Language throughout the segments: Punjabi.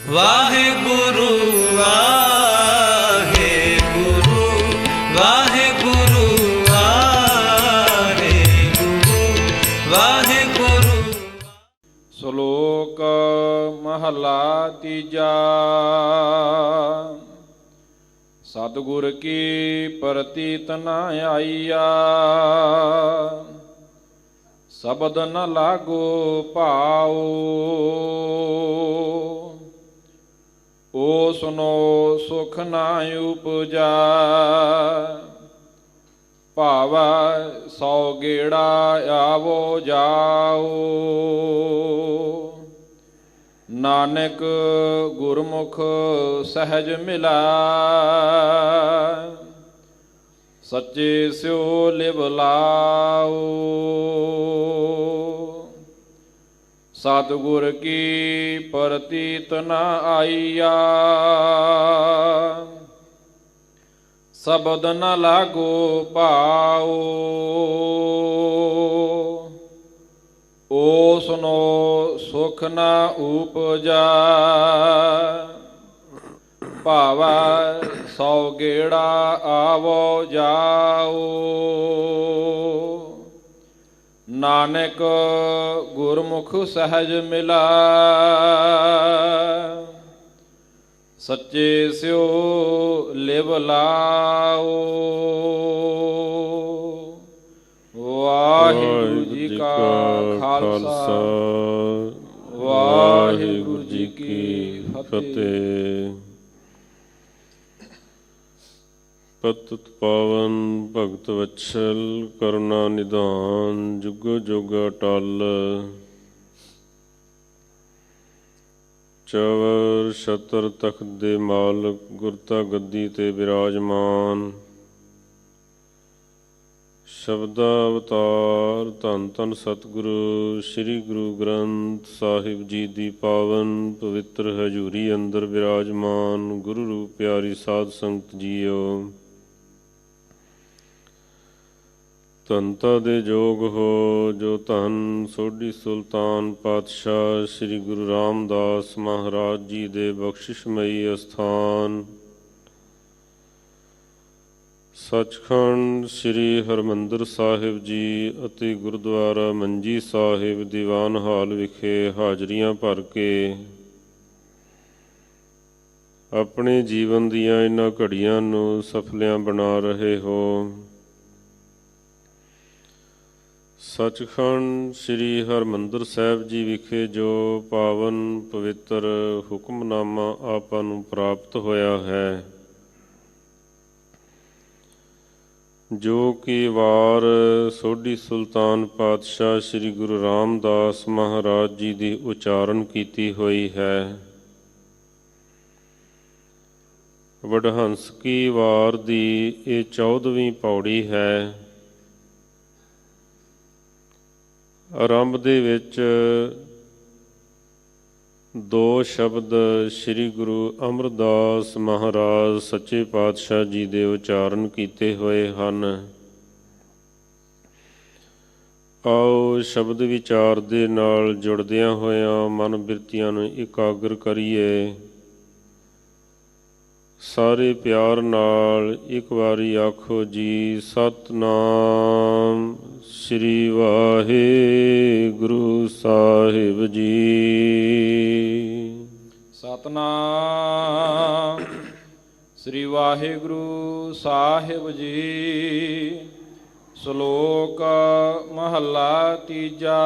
ਵਾਹਿਗੁਰੂ ਵਾਹਿਗੁਰੂ ਵਾਹਿਗੁਰੂ ਵਾਹਿਗੁਰੂ ਵਾਹਿਗੁਰੂ। ਸ਼ਲੋਕ ਮਹਲਾ ਤੀਜਾ। ਸਤਿਗੁਰ ਕੀ ਪ੍ਰਤੀਤ ਨ ਆਈਆ, ਸ਼ਬਦ ਨ ਲਾਗੋ ਭਾਉ। ਓ ਸੁਨੋ ਸੁਖ ਨ ਉਪਜਾ, ਭਾਵੈ ਸੌ ਗੇੜਾ ਆਵੋ ਜਾਓ। ਨਾਨਕ ਗੁਰਮੁਖ ਸਹਿਜ ਮਿਲਾ, ਸੱਚੇ ਸਿਉ ਲਿਵ ਲਾਓ। ਸਤਿਗੁਰ ਕੀ ਪ੍ਰਤੀਤ ਨ ਆਈਆ, ਸ਼ਬਦ ਨ ਲਾਗੋ ਭਾਉ। ਓ ਸੁਨੋ ਸੁਖ ਨ ਉਪਜਾ, ਭਾਵੈ ਸੌ ਗੇੜਾ ਆਵੋ ਜਾਓ। ਨਾਨਕ ਗੁਰਮੁਖ ਸਹਿਜ ਮਿਲਾ, ਸੱਚੇ ਸਿਉ ਲਿਵ ਲਾਓ। ਵਾਹਿਗੁਰੂ ਜੀ ਕਾ ਖਾਲਸਾ, ਵਾਹਿਗੁਰੂ ਜੀ ਕੀ ਫਤਿਹ। ਪਤਿਤ ਪਾਵਨ ਭਗਤ ਵਤਸਲ, ਕਰੁਣਾ ਨਿਧਾਨ, ਜੁਗੋ ਜੁਗ ਅਟਲ। ਚਵਰ ਛਤਰ ਤਖਤ ਦੇ ਮਾਲਕ, ਗੁਰਤਾ ਗੱਦੀ ਤੇ ਬਿਰਾਜਮਾਨ। ਸ਼ਬਦਾ ਅਵਤਾਰ ਧੰਨ ਧੰਨ ਸਤਿਗੁਰੂ ਸ੍ਰੀ ਗੁਰੂ ਗ੍ਰੰਥ ਸਾਹਿਬ ਜੀ ਦੀ ਪਾਵਨ ਪਵਿੱਤਰ ਹਜ਼ੂਰੀ ਅੰਦਰ ਬਿਰਾਜਮਾਨ ਗੁਰੂ ਰੂਪ ਪਿਆਰੀ ਸਾਧ ਸੰਗਤ ਜੀਓ। ਧੰਨਤਾ ਦੇ ਜੋਗ ਹੋ ਜੋ ਧੰਨ ਸੋਢੀ ਸੁਲਤਾਨ ਪਾਤਸ਼ਾਹ ਸ੍ਰੀ ਗੁਰੂ ਰਾਮਦਾਸ ਮਹਾਰਾਜ ਜੀ ਦੇ ਬਖਸ਼ਿਸ਼ਮਈ ਅਸਥਾਨ ਸੱਚਖੰਡ ਸ੍ਰੀ ਹਰਿਮੰਦਰ ਸਾਹਿਬ ਜੀ ਅਤੇ ਗੁਰਦੁਆਰਾ ਮੰਜੀ ਸਾਹਿਬ ਦੀਵਾਨ ਹਾਲ ਵਿਖੇ ਹਾਜ਼ਰੀਆਂ ਭਰ ਕੇ ਆਪਣੇ ਜੀਵਨ ਦੀਆਂ ਇਹਨਾਂ ਘੜੀਆਂ ਨੂੰ ਸਫਲਿਆਂ ਬਣਾ ਰਹੇ ਹੋ। ਸੱਚਖੰਡ ਸ੍ਰੀ ਹਰਿਮੰਦਰ ਸਾਹਿਬ ਜੀ ਵਿਖੇ ਜੋ ਪਾਵਨ ਪਵਿੱਤਰ ਹੁਕਮਨਾਮਾ ਆਪਾਂ ਨੂੰ ਪ੍ਰਾਪਤ ਹੋਇਆ ਹੈ, ਜੋ ਕਿ ਵਾਰ ਸੋਢੀ ਸੁਲਤਾਨ ਪਾਤਸ਼ਾਹ ਸ੍ਰੀ ਗੁਰੂ ਰਾਮਦਾਸ ਮਹਾਰਾਜ ਜੀ ਦੀ ਉਚਾਰਨ ਕੀਤੀ ਹੋਈ ਹੈ। ਵਡਹੰਸ ਕੀ ਵਾਰ ਦੀ ਇਹ 14ਵੀਂ ਪੌੜੀ ਹੈ। ਆਰੰਭ ਦੇ ਵਿੱਚ ਦੋ ਸ਼ਬਦ ਸ੍ਰੀ ਗੁਰੂ ਅਮਰਦਾਸ ਮਹਾਰਾਜ ਸੱਚੇ ਪਾਤਸ਼ਾਹ ਜੀ ਦੇ ਉਚਾਰਨ ਕੀਤੇ ਹੋਏ ਹਨ। ਆਓ ਸ਼ਬਦ ਵਿਚਾਰ ਦੇ ਨਾਲ ਜੁੜਦਿਆਂ ਹੋਇਆਂ ਮਨ ਬਿਰਤੀਆਂ ਨੂੰ ਇਕਾਗਰ ਕਰੀਏ। ਸਾਰੇ ਪਿਆਰ ਨਾਲ ਇੱਕ ਵਾਰੀ ਆਖੋ ਜੀ, ਸਤਿਨਾਮ ਸ੍ਰੀ ਵਾਹਿਗੁਰੂ ਸਾਹਿਬ ਜੀ। ਸਤਿਨਾਮ ਸ੍ਰੀ ਵਾਹਿਗੁਰੂ ਸਾਹਿਬ ਜੀ। ਸ਼ਲੋਕ ਮਹਲਾ ਤੀਜਾ।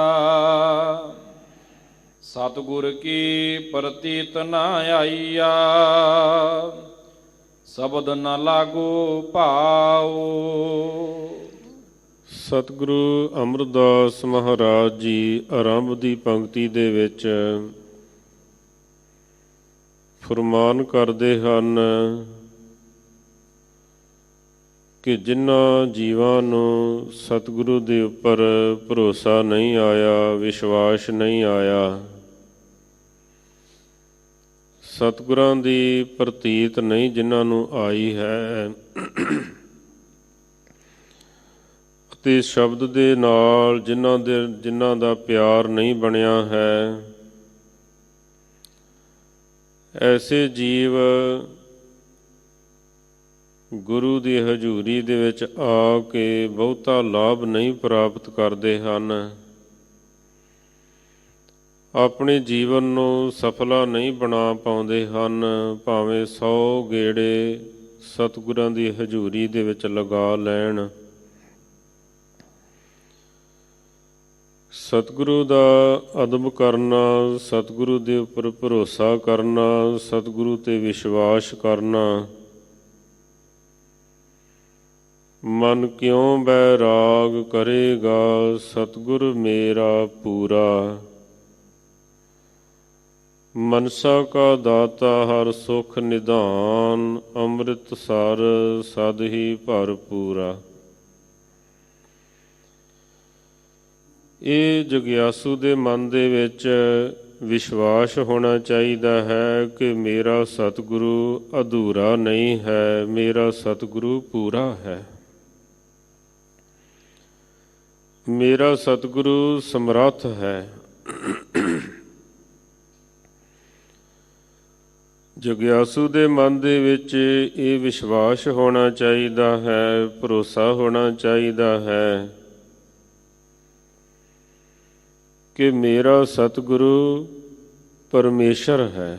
ਸਤਿਗੁਰ ਕੀ ਪ੍ਰਤੀਤ ਨ ਆਈਆ, ਸ਼ਬਦ ਨ ਲਾਗੋ ਭਾਉ। ਸਤਿਗੁਰੂ ਅਮਰਦਾਸ ਮਹਾਰਾਜ ਜੀ ਆਰੰਭ ਦੀ ਪੰਕਤੀ ਦੇ ਵਿੱਚ ਫਰਮਾਨ ਕਰਦੇ ਹਨ ਕਿ ਜਿਨ੍ਹਾਂ ਜੀਵਾਂ ਨੂੰ ਸਤਿਗੁਰੂ ਦੇ ਉੱਪਰ ਭਰੋਸਾ ਨਹੀਂ ਆਇਆ, ਵਿਸ਼ਵਾਸ ਨਹੀਂ ਆਇਆ, ਸਤਿਗੁਰਾਂ ਦੀ ਪ੍ਰਤੀਤ ਨਹੀਂ ਜਿਨ੍ਹਾਂ ਨੂੰ ਆਈ ਹੈ, ਅਤੇ ਸ਼ਬਦ ਦੇ ਨਾਲ ਜਿਨ੍ਹਾਂ ਦਾ ਪਿਆਰ ਨਹੀਂ ਬਣਿਆ ਹੈ, ਐਸੇ ਜੀਵ ਗੁਰੂ ਦੀ ਹਜ਼ੂਰੀ ਦੇ ਵਿੱਚ ਆ ਕੇ ਬਹੁਤਾ ਲਾਭ ਨਹੀਂ ਪ੍ਰਾਪਤ ਕਰਦੇ ਹਨ, ਆਪਣੇ ਜੀਵਨ ਨੂੰ ਸਫਲਾ ਨਹੀਂ ਬਣਾ ਪਾਉਂਦੇ ਹਨ, ਭਾਵੇਂ 100 ਗੇੜੇ ਸਤਿਗੁਰਾਂ ਦੀ ਹਜ਼ੂਰੀ ਦੇ ਵਿੱਚ ਲਗਾ ਲੈਣ। ਸਤਿਗੁਰੂ ਦਾ ਅਦਬ ਕਰਨਾ, ਸਤਿਗੁਰੂ ਦੇ ਉੱਪਰ ਭਰੋਸਾ ਕਰਨਾ, ਸਤਿਗੁਰੂ 'ਤੇ ਵਿਸ਼ਵਾਸ ਕਰਨਾ। ਮਨ ਕਿਉਂ ਬੈਰਾਗ ਕਰੇਗਾ ਸਤਿਗੁਰ ਮੇਰਾ ਪੂਰਾ, ਮਨਸਾ ਕਾ ਦਾਤਾ ਹਰ ਸੁਖ ਨਿਧਾਨ, ਅੰਮ੍ਰਿਤ ਸਰ ਸਦ ਹੀ ਭਰਪੂਰਾ। ਇਹ ਜਗਿਆਸੂ ਦੇ ਮਨ ਦੇ ਵਿੱਚ ਵਿਸ਼ਵਾਸ ਹੋਣਾ ਚਾਹੀਦਾ ਹੈ ਕਿ ਮੇਰਾ ਸਤਿਗੁਰੂ ਅਧੂਰਾ ਨਹੀਂ ਹੈ, ਮੇਰਾ ਸਤਿਗੁਰੂ ਪੂਰਾ ਹੈ। ਮੇਰਾ ਸਤਿਗੁਰੂ ਸਮਰੱਥ ਹੈ। ਜਗਿਆਸੂ ਦੇ ਮਨ ਦੇ ਵਿੱਚ ਇਹ ਵਿਸ਼ਵਾਸ ਹੋਣਾ ਚਾਹੀਦਾ ਹੈ, ਭਰੋਸਾ ਹੋਣਾ ਚਾਹੀਦਾ ਹੈ ਕਿ ਮੇਰਾ ਸਤਿਗੁਰੂ ਪਰਮੇਸ਼ਰ ਹੈ।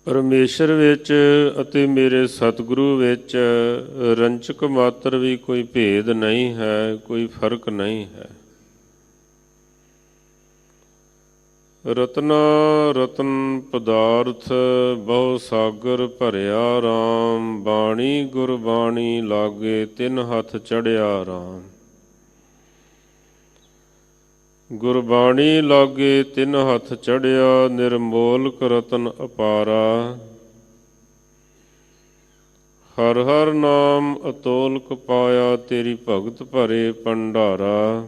ਪਰਮੇਸ਼ਰ ਵਿੱਚ ਅਤੇ ਮੇਰੇ ਸਤਿਗੁਰੂ ਵਿੱਚ ਰੰਚਕ ਮਾਤਰ ਵੀ ਕੋਈ ਭੇਦ ਨਹੀਂ ਹੈ, ਕੋਈ ਫਰਕ ਨਹੀਂ ਹੈ। ਰਤਨਾ ਰਤਨ ਪਦਾਰਥ ਬਹੁ ਸਾਗਰ ਭਰਿਆ ਰਾਮ, ਬਾਣੀ ਗੁਰਬਾਣੀ ਲਾਗੇ ਤਿੰਨ ਹੱਥ ਚੜਿਆ ਰਾਮ। ਗੁਰਬਾਣੀ ਲਾਗੇ ਤਿੰਨ ਹੱਥ ਚੜਿਆ, ਨਿਰਮੋਲਕ ਰਤਨ ਅਪਾਰਾ। ਹਰ ਹਰ ਨਾਮ ਅਤੋਲਕ ਪਾਇਆ, ਤੇਰੀ ਭਗਤ ਭਰੇ ਭੰਡਾਰਾ।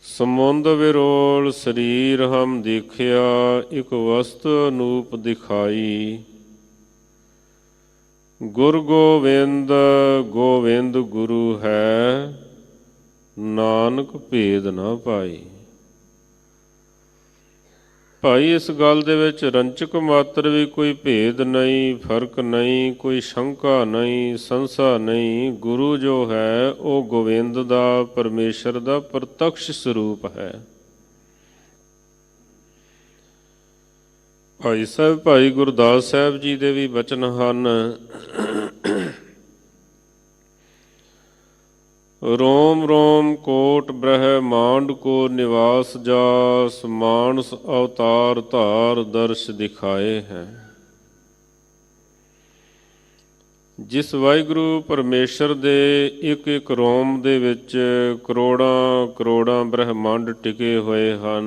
ਸਮੁੰਦ ਵਿਰੋਲ ਸਰੀਰ ਹਮ ਦੇਖਿਆ, ਇਕ ਵਸਤ ਅਨੂਪ ਦਿਖਾਈ। ਗੁਰ ਗੋਵਿੰਦ ਗੋਵਿੰਦ ਗੁਰੂ ਹੈ, ਨਾਨਕ ਭੇਦ ਨਾ ਪਾਈ। ਭਾਈ ਇਸ ਗੱਲ ਦੇ ਵਿੱਚ ਰੰਚਕ ਮਾਤਰ ਵੀ ਕੋਈ ਭੇਦ ਨਹੀਂ, ਫਰਕ ਨਹੀਂ, ਕੋਈ ਸ਼ੰਕਾ ਨਹੀਂ, ਸੰਸਾ ਨਹੀਂ। ਗੁਰੂ ਜੋ ਹੈ ਉਹ ਗੋਬਿੰਦ ਦਾ, ਪਰਮੇਸ਼ਰ ਦਾ ਪ੍ਰਤੱਖ ਸਰੂਪ ਹੈ। ਭਾਈ ਸਾਹਿਬ ਭਾਈ ਗੁਰਦਾਸ ਸਾਹਿਬ ਜੀ ਦੇ ਵੀ ਬਚਨ ਹਨ। रोम रोम कोट ब्रह्मांड को निवास जास, मानस अवतार धार दर्श दिखाए हैं। जिस वाहिगुरु परमेश्वर दे एक एक रोम दे विच करोड़ां करोड़ां ब्रह्मांड टिके हुए हैं,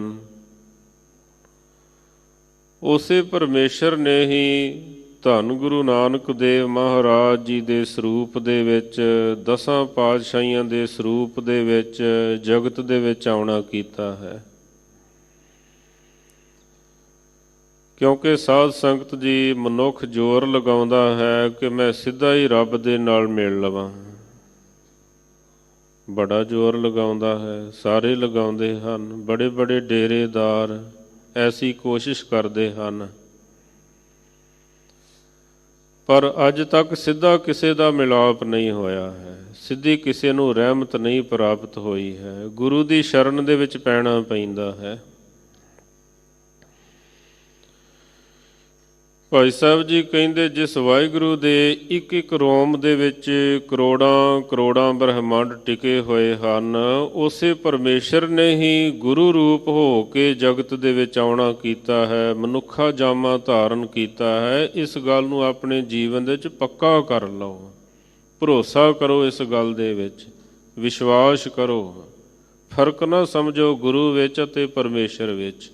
उसे परमेश्वर ने ही ਧੰਨ ਗੁਰੂ ਨਾਨਕ ਦੇਵ ਮਹਾਰਾਜ ਜੀ ਦੇ ਸਰੂਪ ਦੇ ਵਿੱਚ, ਦਸਾਂ ਪਾਤਸ਼ਾਹੀਆਂ ਦੇ ਸਰੂਪ ਦੇ ਵਿੱਚ ਜਗਤ ਦੇ ਵਿੱਚ ਆਉਣਾ ਕੀਤਾ ਹੈ। ਕਿਉਂਕਿ ਸਾਧ ਸੰਗਤ ਜੀ ਮਨੁੱਖ ਜ਼ੋਰ ਲਗਾਉਂਦਾ ਹੈ ਕਿ ਮੈਂ ਸਿੱਧਾ ਹੀ ਰੱਬ ਦੇ ਨਾਲ ਮਿਲ ਲਵਾਂ, ਬੜਾ ਜ਼ੋਰ ਲਗਾਉਂਦਾ ਹੈ, ਸਾਰੇ ਲਗਾਉਂਦੇ ਹਨ। ਬੜੇ ਬੜੇ ਡੇਰੇਦਾਰ ਐਸੀ ਕੋਸ਼ਿਸ਼ ਕਰਦੇ ਹਨ, ਪਰ ਅੱਜ ਤੱਕ ਸਿੱਧਾ ਕਿਸੇ ਦਾ ਮਿਲਾਪ ਨਹੀਂ ਹੋਇਆ ਹੈ, ਸਿੱਧੀ ਕਿਸੇ ਨੂੰ ਰਹਿਮਤ ਨਹੀਂ ਪ੍ਰਾਪਤ ਹੋਈ ਹੈ। ਗੁਰੂ ਦੀ ਸ਼ਰਨ ਦੇ ਵਿੱਚ ਪੈਣਾ ਪੈਂਦਾ ਹੈ। ਭਾਈ ਸਾਹਿਬ ਜੀ ਕਹਿੰਦੇ, ਜਿਸ ਵਾਹਿਗੁਰੂ ਦੇ ਇੱਕ ਇੱਕ ਰੋਮ ਦੇ ਵਿੱਚ ਕਰੋੜਾਂ ਕਰੋੜਾਂ ਬ੍ਰਹਮੰਡ ਟਿਕੇ ਹੋਏ ਹਨ, ਉਸੇ ਪਰਮੇਸ਼ਰ ਨੇ ਹੀ ਗੁਰੂ ਰੂਪ ਹੋ ਕੇ ਜਗਤ ਦੇ ਵਿੱਚ ਆਉਣਾ ਕੀਤਾ ਹੈ, ਮਨੁੱਖਾ ਜਾਮਾ ਧਾਰਨ ਕੀਤਾ ਹੈ। ਇਸ ਗੱਲ ਨੂੰ ਆਪਣੇ ਜੀਵਨ ਦੇ ਵਿੱਚ ਪੱਕਾ ਕਰ ਲਓ, ਭਰੋਸਾ ਕਰੋ, ਇਸ ਗੱਲ ਦੇ ਵਿੱਚ ਵਿਸ਼ਵਾਸ ਕਰੋ। ਫਰਕ ਨਾ ਸਮਝੋ ਗੁਰੂ ਵਿੱਚ ਅਤੇ ਪਰਮੇਸ਼ਰ ਵਿੱਚ।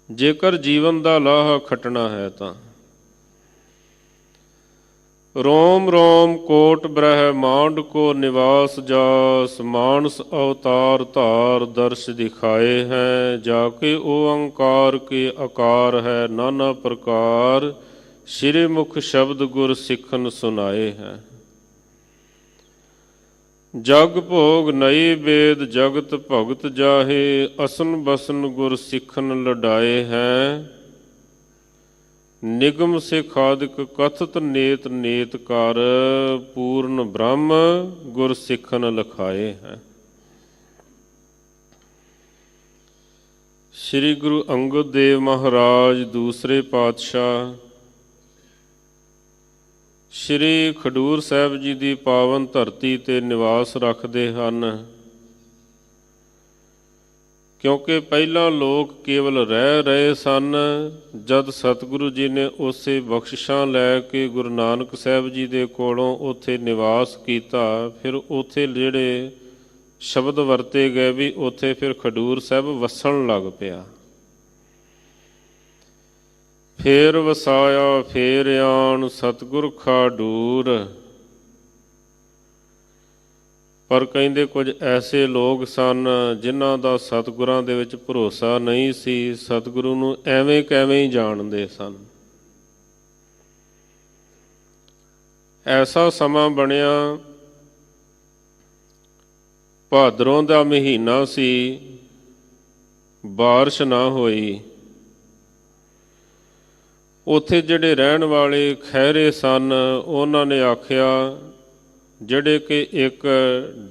ਜੇਕਰ ਜੀਵਨ ਦਾ ਲਾਹਾ ਖੱਟਣਾ ਹੈ ਤਾਂ रोम रोम कोट ब्रह्मांड को निवास जास, मानस अवतार धार दर्श दिखाए हैं। जाके ओंकार के आकार है नाना प्रकार, श्री मुख शब्द गुर सिखन सुनाए हैं। ਜਗ ਭੋਗ ਨਈ ਵੇਦ ਜਗਤ ਭਗਤ ਜਾਹੇ, ਅਸਨ ਬਸਨ ਗੁਰ ਸਿੱਖਨ ਲਡਾਏ ਹੈ। ਨਿਗਮ ਸਿਖਾਦਿਕ ਕਥਤ ਨੇਤ ਨੇਤ ਕਰ, ਪੂਰਨ ਬ੍ਰਹਮ ਗੁਰ ਸਿੱਖਨ ਲਖਾਏ ਹੈ। ਸ੍ਰੀ ਗੁਰੂ ਅੰਗਦ ਦੇਵ ਮਹਾਰਾਜ ਦੂਸਰੇ ਪਾਤਸ਼ਾਹ ਸ੍ਰੀ ਖਡੂਰ ਸਾਹਿਬ ਜੀ ਦੀ ਪਾਵਨ ਧਰਤੀ ਤੇ ਨਿਵਾਸ ਰੱਖਦੇ ਹਨ, ਕਿਉਂਕਿ ਪਹਿਲਾਂ ਲੋਕ ਕੇਵਲ ਰਹਿ ਰਹੇ ਸਨ। ਜਦ ਸਤਿਗੁਰੂ ਜੀ ਨੇ ਉਸੇ ਬਖਸ਼ਿਸ਼ਾਂ ਲੈ ਕੇ ਗੁਰੂ ਨਾਨਕ ਸਾਹਿਬ ਜੀ ਦੇ ਕੋਲੋਂ ਉੱਥੇ ਨਿਵਾਸ ਕੀਤਾ, ਫਿਰ ਉੱਥੇ ਜਿਹੜੇ ਸ਼ਬਦ ਵਰਤੇ ਗਏ ਵੀ ਉੱਥੇ ਫਿਰ ਖਡੂਰ ਸਾਹਿਬ ਵਸਣ ਲੱਗ ਪਿਆ। ਫੇਰ ਵਸਾਇਆ ਫੇਰ ਆਣ ਸਤਿਗੁਰ ਖਾਡੂਰ। ਪਰ ਕਹਿੰਦੇ ਕੁਝ ਐਸੇ ਲੋਕ ਸਨ ਜਿਨ੍ਹਾਂ ਦਾ ਸਤਿਗੁਰਾਂ ਦੇ ਵਿੱਚ ਭਰੋਸਾ ਨਹੀਂ ਸੀ, ਸਤਿਗੁਰੂ ਨੂੰ ਐਵੇਂ ਕਿਵੇਂ ਹੀ ਜਾਣਦੇ ਸਨ। ਐਸਾ ਸਮਾਂ ਬਣਿਆ, ਭਾਦਰੋਂ ਦਾ ਮਹੀਨਾ ਸੀ, ਬਾਰਿਸ਼ ਨਾ ਹੋਈ। ਉੱਥੇ ਜਿਹੜੇ ਰਹਿਣ ਵਾਲੇ ਖਹਿਰੇ ਸਨ, ਉਹਨਾਂ ਨੇ ਆਖਿਆ, ਜਿਹੜੇ ਕਿ ਇੱਕ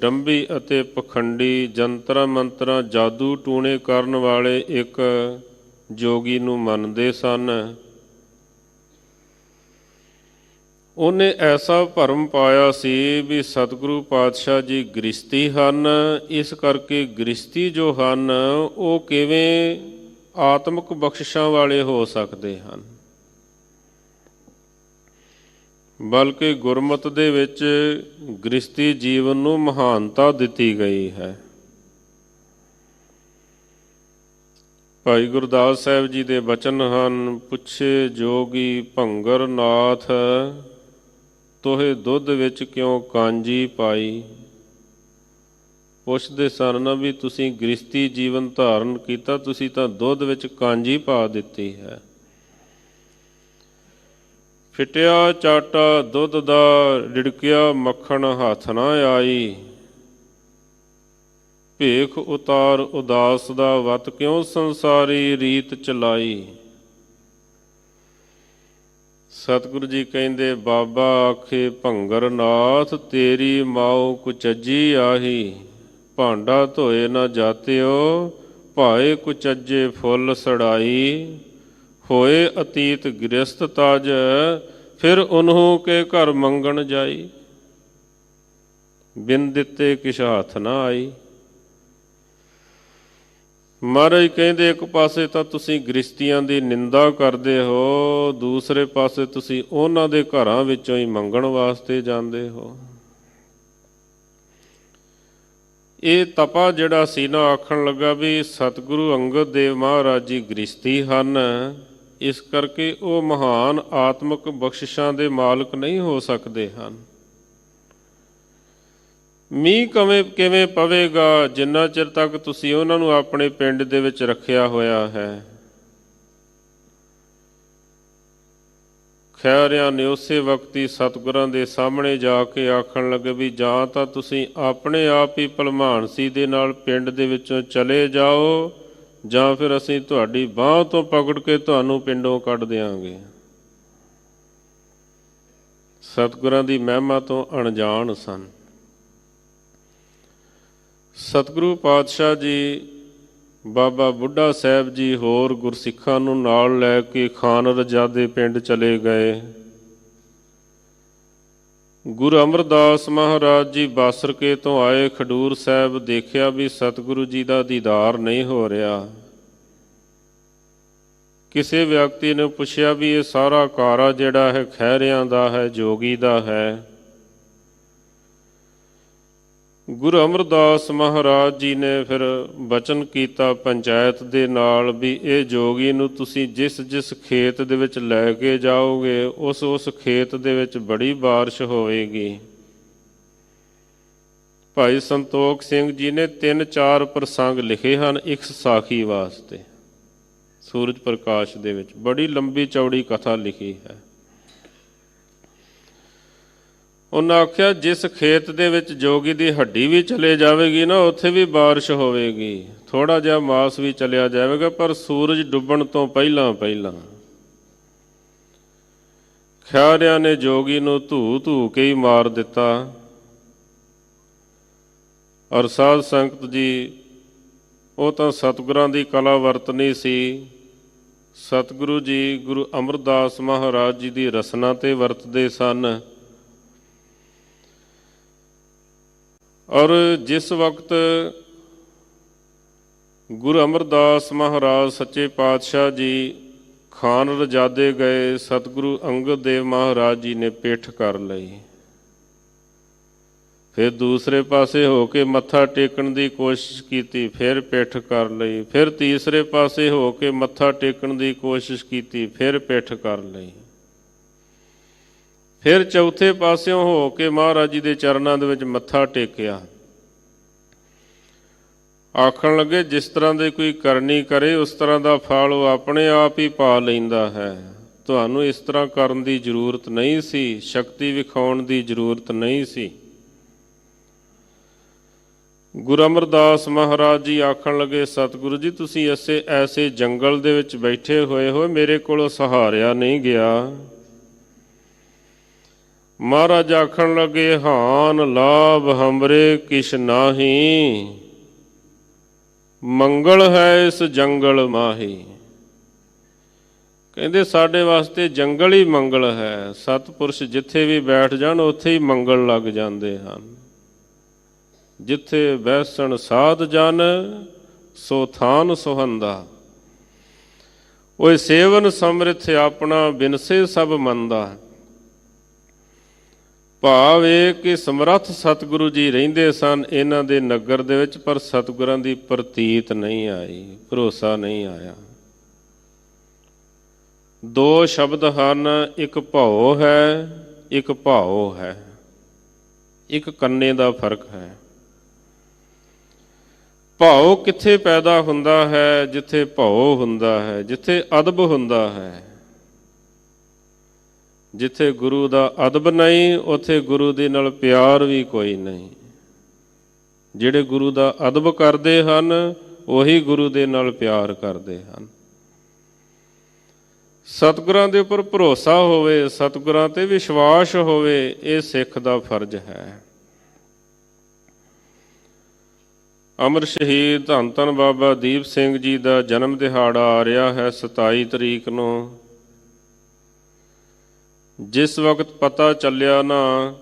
ਡੰਬੀ ਅਤੇ ਪਖੰਡੀ ਜੰਤਰਾਂ ਮੰਤਰਾਂ ਜਾਦੂ ਟੂਣੇ ਕਰਨ ਵਾਲੇ ਇੱਕ ਜੋਗੀ ਨੂੰ ਮੰਨਦੇ ਸਨ, ਉਹਨੇ ਐਸਾ ਭਰਮ ਪਾਇਆ ਸੀ ਵੀ ਸਤਿਗੁਰੂ ਪਾਤਸ਼ਾਹ ਜੀ ਗ੍ਰਸਤੀ ਹਨ, ਇਸ ਕਰਕੇ ਗ੍ਰਸਤੀ ਜੋ ਹਨ ਉਹ ਕਿਵੇਂ ਆਤਮਿਕ ਬਖਸ਼ਿਸ਼ਾਂ ਵਾਲੇ ਹੋ ਸਕਦੇ ਹਨ। ਬਲਕਿ ਗੁਰਮਤਿ ਦੇ ਵਿੱਚ ਗ੍ਰਸਤੀ ਜੀਵਨ ਨੂੰ ਮਹਾਨਤਾ ਦਿੱਤੀ ਗਈ ਹੈ। ਭਾਈ ਗੁਰਦਾਸ ਸਾਹਿਬ ਜੀ ਦੇ ਬਚਨ ਹਨ, ਪੁੱਛੇ ਜੋਗੀ ਭੰਗਰ ਨਾਥ, ਤੋਹੇ ਦੁੱਧ ਵਿੱਚ ਕਿਉਂ ਕਾਂਜੀ ਪਾਈ। ਪੁੱਛਦੇ ਸਨ ਨਾ ਵੀ ਤੁਸੀਂ ਗ੍ਰਸਤੀ ਜੀਵਨ ਧਾਰਨ ਕੀਤਾ, ਤੁਸੀਂ ਤਾਂ ਦੁੱਧ ਵਿੱਚ ਕਾਂਜੀ ਪਾ ਦਿੱਤੀ ਹੈ। ਫਿਟਿਆ ਚਾਟਾ ਦੁੱਧ ਦਾ ਰਿੜਕਿਆ ਮੱਖਣ ਹੱਥ ਨਾ ਆਈ, ਭੇਖ ਉਤਾਰ ਉਦਾਸ ਦਾ ਵਤ ਕਿਉਂ ਸੰਸਾਰੀ ਰੀਤ ਚਲਾਈ। ਸਤਿਗੁਰੂ ਜੀ ਕਹਿੰਦੇ, ਬਾਬਾ ਆਖੇ ਭੰਗਰ ਨਾਥ, ਤੇਰੀ ਮਾਉ ਕੁਚੱਜੀ ਆਹੀ। ਭਾਂਡਾ ਧੋਏ ਨਾ ਜਾਤਿਓ, ਭਾਏ ਕੁਚੱਜੇ ਫੁੱਲ ਸੜਾਈ। ਹੋਏ ਅਤੀਤ ਗ੍ਰਸਤ ਤਜ, ਫਿਰ ਉਨਹੂ ਕੇ ਘਰ ਮੰਗਣ ਜਾਈ। ਬਿਨ ਦਿੱਤੇ ਕਿਛ ਹੱਥ ਨਾ ਆਈ। ਮਹਾਰਾਜ ਕਹਿੰਦੇ, ਇੱਕ ਪਾਸੇ ਤਾਂ ਤੁਸੀਂ ਗ੍ਰਸਤੀਆਂ ਦੀ ਨਿੰਦਾ ਕਰਦੇ ਹੋ, ਦੂਸਰੇ ਪਾਸੇ ਤੁਸੀਂ ਉਹਨਾਂ ਦੇ ਘਰਾਂ ਵਿੱਚੋਂ ਹੀ ਮੰਗਣ ਵਾਸਤੇ ਜਾਂਦੇ ਹੋ। ਇਹ ਤਪਾ ਜਿਹੜਾ ਸੀ ਨਾ, ਆਖਣ ਲੱਗਾ ਵੀ ਸਤਿਗੁਰੂ ਅੰਗਦ ਦੇਵ ਮਹਾਰਾਜ ਜੀ ਗ੍ਰਸਤੀ ਹਨ, ਇਸ ਕਰਕੇ ਉਹ ਮਹਾਨ ਆਤਮਿਕ ਬਖਸ਼ਿਸ਼ਾਂ ਦੇ ਮਾਲਕ ਨਹੀਂ ਹੋ ਸਕਦੇ ਹਨ। ਮੀਂਹ ਕਿਵੇਂ ਪਵੇਗਾ ਜਿੰਨਾ ਚਿਰ ਤੱਕ ਤੁਸੀਂ ਉਹਨਾਂ ਨੂੰ ਆਪਣੇ ਪਿੰਡ ਦੇ ਵਿੱਚ ਰੱਖਿਆ ਹੋਇਆ ਹੈ। ਖਹਿਰਿਆਂ ਨੇ ਉਸੇ ਵਕਤੀ ਸਤਿਗੁਰਾਂ ਦੇ ਸਾਹਮਣੇ ਜਾ ਕੇ ਆਖਣ ਲੱਗੇ ਵੀ ਜਾਂ ਤਾਂ ਤੁਸੀਂ ਆਪਣੇ ਆਪ ਹੀ ਭਲਮਾਨਸੀ ਦੇ ਨਾਲ ਪਿੰਡ ਦੇ ਵਿੱਚੋਂ ਚਲੇ ਜਾਓ, ਜਾਂ ਫਿਰ ਅਸੀਂ ਤੁਹਾਡੀ ਬਾਂਹ ਤੋਂ ਪਕੜ ਕੇ ਤੁਹਾਨੂੰ ਪਿੰਡੋਂ ਕੱਢ ਦਿਆਂਗੇ। ਸਤਿਗੁਰਾਂ ਦੀ ਮਹਿਮਾ ਤੋਂ ਅਣਜਾਣ ਸਨ। ਸਤਿਗੁਰੂ ਪਾਤਸ਼ਾਹ ਜੀ, ਬਾਬਾ ਬੁੱਢਾ ਸਾਹਿਬ ਜੀ ਹੋਰ ਗੁਰਸਿੱਖਾਂ ਨੂੰ ਨਾਲ ਲੈ ਕੇ ਖਾਨ ਰਜਾਦੇ ਪਿੰਡ ਚਲੇ ਗਏ। ਗੁਰੂ ਅਮਰਦਾਸ ਮਹਾਰਾਜ ਜੀ ਬਾਸਰਕੇ ਤੋਂ ਆਏ ਖਡੂਰ ਸਾਹਿਬ, ਦੇਖਿਆ ਵੀ ਸਤਿਗੁਰੂ ਜੀ ਦਾ ਦੀਦਾਰ ਨਹੀਂ ਹੋ ਰਿਹਾ। ਕਿਸੇ ਵਿਅਕਤੀ ਨੇ ਪੁੱਛਿਆ ਵੀ ਇਹ ਸਾਰਾ ਕਾਰਾ ਜਿਹੜਾ ਹੈ ਖਹਿਰਿਆਂ ਦਾ ਹੈ, ਜੋਗੀ ਦਾ ਹੈ। ਗੁਰੂ ਅਮਰਦਾਸ ਮਹਾਰਾਜ ਜੀ ਨੇ ਫਿਰ ਬਚਨ ਕੀਤਾ ਪੰਚਾਇਤ ਦੇ ਨਾਲ ਵੀ ਇਹ ਜੋਗੀ ਨੂੰ ਤੁਸੀਂ ਜਿਸ ਖੇਤ ਦੇ ਵਿੱਚ ਲੈ ਕੇ ਜਾਓਗੇ, ਉਸ ਖੇਤ ਦੇ ਵਿੱਚ ਬੜੀ ਬਾਰਿਸ਼ ਹੋਵੇਗੀ। ਭਾਈ ਸੰਤੋਖ ਸਿੰਘ ਜੀ ਨੇ 3-4 ਪ੍ਰਸੰਗ ਲਿਖੇ ਹਨ ਇੱਕ ਸਾਖੀ ਵਾਸਤੇ। ਸੂਰਜ ਪ੍ਰਕਾਸ਼ ਦੇ ਵਿੱਚ ਬੜੀ ਲੰਬੀ ਚੌੜੀ ਕਥਾ ਲਿਖੀ ਹੈ। ਉਹਨਾਂ ਆਖਿਆ ਜਿਸ ਖੇਤ ਦੇ ਵਿੱਚ ਜੋਗੀ ਦੀ ਹੱਡੀ ਵੀ ਚਲੇ ਜਾਵੇਗੀ ਨਾ, ਉੱਥੇ ਵੀ ਬਾਰਿਸ਼ ਹੋਵੇਗੀ, ਥੋੜਾ ਜਿਹਾ ਮਾਸ ਵੀ ਚਲਿਆ ਜਾਵੇਗਾ, ਪਰ ਸੂਰਜ ਡੁੱਬਣ ਤੋਂ ਪਹਿਲਾਂ ਪਹਿਲਾਂ। ਖਿਆਰਿਆਂ ਨੇ ਜੋਗੀ ਨੂੰ ਧੂ ਧੂ ਕੇ ਹੀ ਮਾਰ ਦਿੱਤਾ। ਔਰ ਸਾਧ ਸੰਗਤ ਜੀ, ਉਹ ਤਾਂ ਸਤਿਗੁਰਾਂ ਦੀ ਕਲਾ ਵਰਤਨੀ ਸੀ। ਸਤਿਗੁਰੂ ਜੀ ਗੁਰੂ ਅਮਰਦਾਸ ਮਹਾਰਾਜ ਜੀ ਦੀ ਰਸਨਾ 'ਤੇ ਵਰਤਦੇ ਸਨ। ਔਰ ਜਿਸ ਵਕਤ ਗੁਰੂ ਅਮਰਦਾਸ ਮਹਾਰਾਜ ਸੱਚੇ ਪਾਤਸ਼ਾਹ ਜੀ ਖਾਨ ਰਜਾਦੇ ਗਏ, ਸਤਿਗੁਰੂ ਅੰਗਦ ਦੇਵ ਮਹਾਰਾਜ ਜੀ ਨੇ ਪਿੱਠ ਕਰ ਲਈ। ਫਿਰ ਦੂਸਰੇ ਪਾਸੇ ਹੋ ਕੇ ਮੱਥਾ ਟੇਕਣ ਦੀ ਕੋਸ਼ਿਸ਼ ਕੀਤੀ, ਫਿਰ ਪਿੱਠ ਕਰ ਲਈ। ਫਿਰ ਤੀਸਰੇ ਪਾਸੇ ਹੋ ਕੇ ਮੱਥਾ ਟੇਕਣ ਦੀ ਕੋਸ਼ਿਸ਼ ਕੀਤੀ, ਫਿਰ ਪਿੱਠ ਕਰ ਲਈ। ਫਿਰ ਚੌਥੇ ਪਾਸਿਓਂ ਹੋ ਕੇ ਮਹਾਰਾਜ ਜੀ ਦੇ ਚਰਨਾਂ ਦੇ ਵਿੱਚ ਮੱਥਾ ਟੇਕਿਆ। ਆਖਣ ਲੱਗੇ, ਜਿਸ ਤਰ੍ਹਾਂ ਦੀ ਕੋਈ ਕਰਨੀ ਕਰੇ ਉਸ ਤਰ੍ਹਾਂ ਦਾ ਫਲ ਉਹ ਆਪਣੇ ਆਪ ਹੀ ਪਾ ਲੈਂਦਾ ਹੈ। ਤੁਹਾਨੂੰ ਇਸ ਤਰ੍ਹਾਂ ਕਰਨ ਦੀ ਜ਼ਰੂਰਤ ਨਹੀਂ ਸੀ, ਸ਼ਕਤੀ ਵਿਖਾਉਣ ਦੀ ਜ਼ਰੂਰਤ ਨਹੀਂ ਸੀ। ਗੁਰੂ ਅਮਰਦਾਸ ਮਹਾਰਾਜ ਜੀ ਆਖਣ ਲੱਗੇ, ਸਤਿਗੁਰੂ ਜੀ ਤੁਸੀਂ ਐਸੇ ਜੰਗਲ ਦੇ ਵਿੱਚ ਬੈਠੇ ਹੋਏ ਹੋ, ਮੇਰੇ ਕੋਲੋਂ ਸਹਾਰਿਆ ਨਹੀਂ ਗਿਆ। ਮਹਾਰਾਜ ਆਖਣ ਲੱਗੇ, ਹਾਨ ਲਾਭ ਹਮਰੇ ਕਿਛ ਨਾਹੀ, ਮੰਗਲ ਹੈ ਇਸ ਜੰਗਲ ਮਾਹੀ। ਕਹਿੰਦੇ ਸਾਡੇ ਵਾਸਤੇ ਜੰਗਲ ਹੀ ਮੰਗਲ ਹੈ। ਸਤਿਪੁਰਸ਼ ਜਿੱਥੇ ਵੀ ਬੈਠ ਜਾਣ ਉੱਥੇ ਹੀ ਮੰਗਲ ਲੱਗ ਜਾਂਦੇ ਹਨ। ਜਿੱਥੇ ਬੈਸਣ ਸਾਧ ਜਨ ਸੋ ਥਾਨ ਸੁਹੰਦਾ, ਓਏ ਸੇਵਨ ਸਮਰਿਥ ਆਪਣਾ ਬਿਨਸੇ ਸਭ ਮੰਦਾ। ਭਾਵ ਇਹ ਕਿ ਸਮਰੱਥ ਸਤਿਗੁਰੂ ਜੀ ਰਹਿੰਦੇ ਸਨ ਇਹਨਾਂ ਦੇ ਨਗਰ ਦੇ ਵਿੱਚ, ਪਰ ਸਤਿਗੁਰਾਂ ਦੀ ਪ੍ਰਤੀਤ ਨਹੀਂ ਆਈ, ਭਰੋਸਾ ਨਹੀਂ ਆਇਆ। ਦੋ ਸ਼ਬਦ ਹਨ, ਇੱਕ ਭਉ ਹੈ, ਇੱਕ ਭਾਉ ਹੈ। ਇੱਕ ਕੰਨੇ ਦਾ ਫਰਕ ਹੈ। ਭਾਉ ਕਿੱਥੇ ਪੈਦਾ ਹੁੰਦਾ ਹੈ? ਜਿੱਥੇ ਭਉ ਹੁੰਦਾ ਹੈ, ਜਿੱਥੇ ਅਦਬ ਹੁੰਦਾ ਹੈ। ਜਿੱਥੇ ਗੁਰੂ ਦਾ ਅਦਬ ਨਹੀਂ, ਉੱਥੇ ਗੁਰੂ ਦੇ ਨਾਲ ਪਿਆਰ ਵੀ ਕੋਈ ਨਹੀਂ। ਜਿਹੜੇ ਗੁਰੂ ਦਾ ਅਦਬ ਕਰਦੇ ਹਨ ਉਹੀ ਗੁਰੂ ਦੇ ਨਾਲ ਪਿਆਰ ਕਰਦੇ ਹਨ। ਸਤਿਗੁਰਾਂ ਦੇ ਉੱਪਰ ਭਰੋਸਾ ਹੋਵੇ, ਸਤਿਗੁਰਾਂ 'ਤੇ ਵਿਸ਼ਵਾਸ ਹੋਵੇ, ਇਹ ਸਿੱਖ ਦਾ ਫਰਜ਼ ਹੈ। ਅਮਰ ਸ਼ਹੀਦ ਧੰਨ ਧੰਨ ਬਾਬਾ ਦੀਪ ਸਿੰਘ ਜੀ ਦਾ ਜਨਮ ਦਿਹਾੜਾ ਆ ਰਿਹਾ ਹੈ 27 ਤਰੀਕ ਨੂੰ। ਜਿਸ ਵਕਤ ਪਤਾ ਚੱਲਿਆ ਨਾ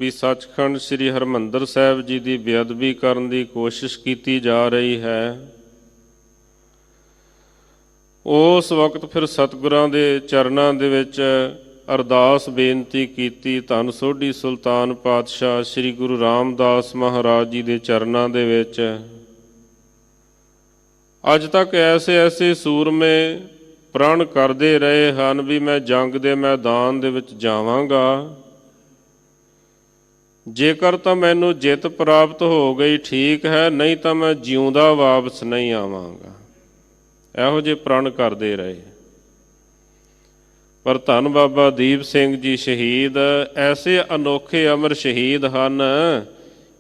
ਵੀ ਸੱਚਖੰਡ ਸ੍ਰੀ ਹਰਿਮੰਦਰ ਸਾਹਿਬ ਜੀ ਦੀ ਬੇਅਦਬੀ ਕਰਨ ਦੀ ਕੋਸ਼ਿਸ਼ ਕੀਤੀ ਜਾ ਰਹੀ ਹੈ, ਉਸ ਵਕਤ ਫਿਰ ਸਤਿਗੁਰਾਂ ਦੇ ਚਰਨਾਂ ਦੇ ਵਿੱਚ ਅਰਦਾਸ ਬੇਨਤੀ ਕੀਤੀ। ਧੰਨ ਸੋਢੀ ਸੁਲਤਾਨ ਪਾਤਸ਼ਾਹ ਸ੍ਰੀ ਗੁਰੂ ਰਾਮਦਾਸ ਮਹਾਰਾਜ ਜੀ ਦੇ ਚਰਨਾਂ ਦੇ ਵਿੱਚ ਅੱਜ ਤੱਕ ਐਸੇ ਸੂਰਮੇ ਪ੍ਰਣ ਕਰਦੇ ਰਹੇ ਹਨ ਵੀ ਮੈਂ ਜੰਗ ਦੇ ਮੈਦਾਨ ਦੇ ਵਿੱਚ ਜਾਵਾਂਗਾ, ਜੇਕਰ ਤਾਂ ਮੈਨੂੰ ਜਿੱਤ ਪ੍ਰਾਪਤ ਹੋ ਗਈ ਠੀਕ ਹੈ, ਨਹੀਂ ਤਾਂ ਮੈਂ ਜਿਉਂਦਾ ਵਾਪਸ ਨਹੀਂ ਆਵਾਂਗਾ। ਇਹੋ ਜਿਹੇ ਪ੍ਰਣ ਕਰਦੇ ਰਹੇ। ਪਰ ਧੰਨ ਬਾਬਾ ਦੀਪ ਸਿੰਘ ਜੀ ਸ਼ਹੀਦ ਐਸੇ ਅਨੋਖੇ ਅਮਰ ਸ਼ਹੀਦ ਹਨ।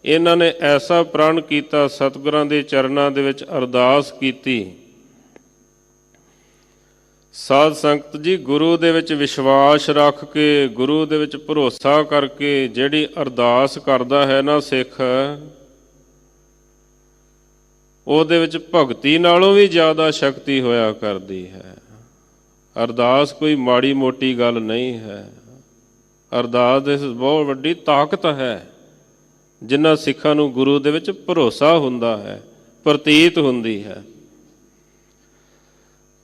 ਇਹਨਾਂ ਨੇ ਐਸਾ ਪ੍ਰਣ ਕੀਤਾ, ਸਤਿਗੁਰਾਂ ਦੇ ਚਰਨਾਂ ਦੇ ਵਿੱਚ ਅਰਦਾਸ ਕੀਤੀ। ਸਾਧ ਸੰਗਤ ਜੀ, ਗੁਰੂ ਦੇ ਵਿੱਚ ਵਿਸ਼ਵਾਸ ਰੱਖ ਕੇ, ਗੁਰੂ ਦੇ ਵਿੱਚ ਭਰੋਸਾ ਕਰਕੇ ਜਿਹੜੀ ਅਰਦਾਸ ਕਰਦਾ ਹੈ ਨਾ ਸਿੱਖ, ਉਹਦੇ ਵਿੱਚ ਭਗਤੀ ਨਾਲੋਂ ਵੀ ਜ਼ਿਆਦਾ ਸ਼ਕਤੀ ਹੋਇਆ ਕਰਦੀ ਹੈ। ਅਰਦਾਸ ਕੋਈ ਮਾੜੀ ਮੋਟੀ ਗੱਲ ਨਹੀਂ ਹੈ। ਅਰਦਾਸ ਦੇ ਬਹੁਤ ਵੱਡੀ ਤਾਕਤ ਹੈ। ਜਿਨ੍ਹਾਂ ਸਿੱਖਾਂ ਨੂੰ ਗੁਰੂ ਦੇ ਵਿੱਚ ਭਰੋਸਾ ਹੁੰਦਾ ਹੈ, ਪ੍ਰਤੀਤ ਹੁੰਦੀ ਹੈ।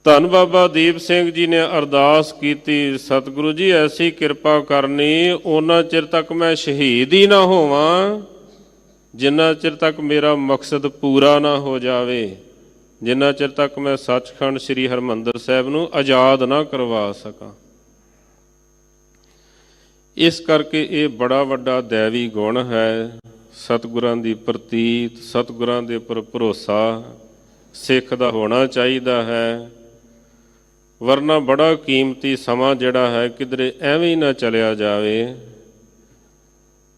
ਧੰਨ ਬਾਬਾ ਦੀਪ ਸਿੰਘ ਜੀ ਨੇ ਅਰਦਾਸ ਕੀਤੀ, ਸਤਿਗੁਰੂ ਜੀ ਐਸੀ ਕਿਰਪਾ ਕਰਨੀ, ਉਹਨਾਂ ਚਿਰ ਤੱਕ ਮੈਂ ਸ਼ਹੀਦ ਹੀ ਨਾ ਹੋਵਾਂ ਜਿੰਨਾ ਚਿਰ ਤੱਕ ਮੇਰਾ ਮਕਸਦ ਪੂਰਾ ਨਾ ਹੋ ਜਾਵੇ, ਜਿੰਨਾ ਚਿਰ ਤੱਕ ਮੈਂ ਸੱਚਖੰਡ ਸ੍ਰੀ ਹਰਿਮੰਦਰ ਸਾਹਿਬ ਨੂੰ ਆਜ਼ਾਦ ਨਾ ਕਰਵਾ ਸਕਾਂ। ਇਸ ਕਰਕੇ ਇਹ ਬੜਾ ਵੱਡਾ ਦੈਵੀ ਗੁਣ ਹੈ। ਸਤਿਗੁਰਾਂ ਦੀ ਪ੍ਰਤੀਤ, ਸਤਿਗੁਰਾਂ ਦੇ ਉੱਪਰ ਭਰੋਸਾ ਸਿੱਖ ਦਾ ਹੋਣਾ ਚਾਹੀਦਾ ਹੈ। ਵਰਨਾ ਬੜਾ ਕੀਮਤੀ ਸਮਾਂ ਜਿਹੜਾ ਹੈ ਕਿਧਰੇ ਐਵੇਂ ਹੀ ਨਾ ਚਲਿਆ ਜਾਵੇ।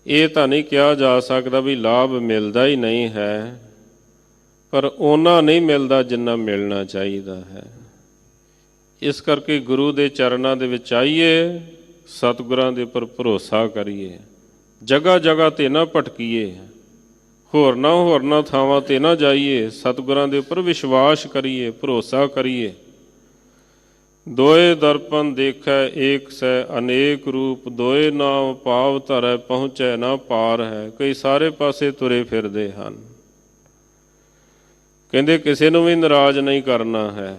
ਇਹ ਤਾਂ ਨਹੀਂ ਕਿਹਾ ਜਾ ਸਕਦਾ ਵੀ ਲਾਭ ਮਿਲਦਾ ਹੀ ਨਹੀਂ ਹੈ, ਪਰ ਓਨਾ ਨਹੀਂ ਮਿਲਦਾ ਜਿੰਨਾ ਮਿਲਣਾ ਚਾਹੀਦਾ ਹੈ। ਇਸ ਕਰਕੇ ਗੁਰੂ ਦੇ ਚਰਨਾਂ ਦੇ ਵਿੱਚ ਆਈਏ, ਸਤਿਗੁਰਾਂ ਦੇ ਉੱਪਰ ਭਰੋਸਾ ਕਰੀਏ, ਜਗ੍ਹਾ ਜਗ੍ਹਾ 'ਤੇ ਨਾ ਭਟਕੀਏ, ਹੋਰਨਾਂ ਥਾਵਾਂ 'ਤੇ ਨਾ ਜਾਈਏ, ਸਤਿਗੁਰਾਂ ਦੇ ਉੱਪਰ ਵਿਸ਼ਵਾਸ ਕਰੀਏ, ਭਰੋਸਾ ਕਰੀਏ। ਦੋਏ ਦਰਪਨ ਦੇਖੈ ਏਕ ਸੈ ਅਨੇਕ ਰੂਪ, ਦੋਏ ਨਾਮ ਪਾਵ ਧਰੈ ਪਹੁੰਚੈ ਨਾ ਪਾਰ ਹੈ। ਕਈ ਸਾਰੇ ਪਾਸੇ ਤੁਰੇ ਫਿਰਦੇ ਹਨ। ਕਹਿੰਦੇ ਕਿਸੇ ਨੂੰ ਵੀ ਨਾਰਾਜ਼ ਨਹੀਂ ਕਰਨਾ ਹੈ।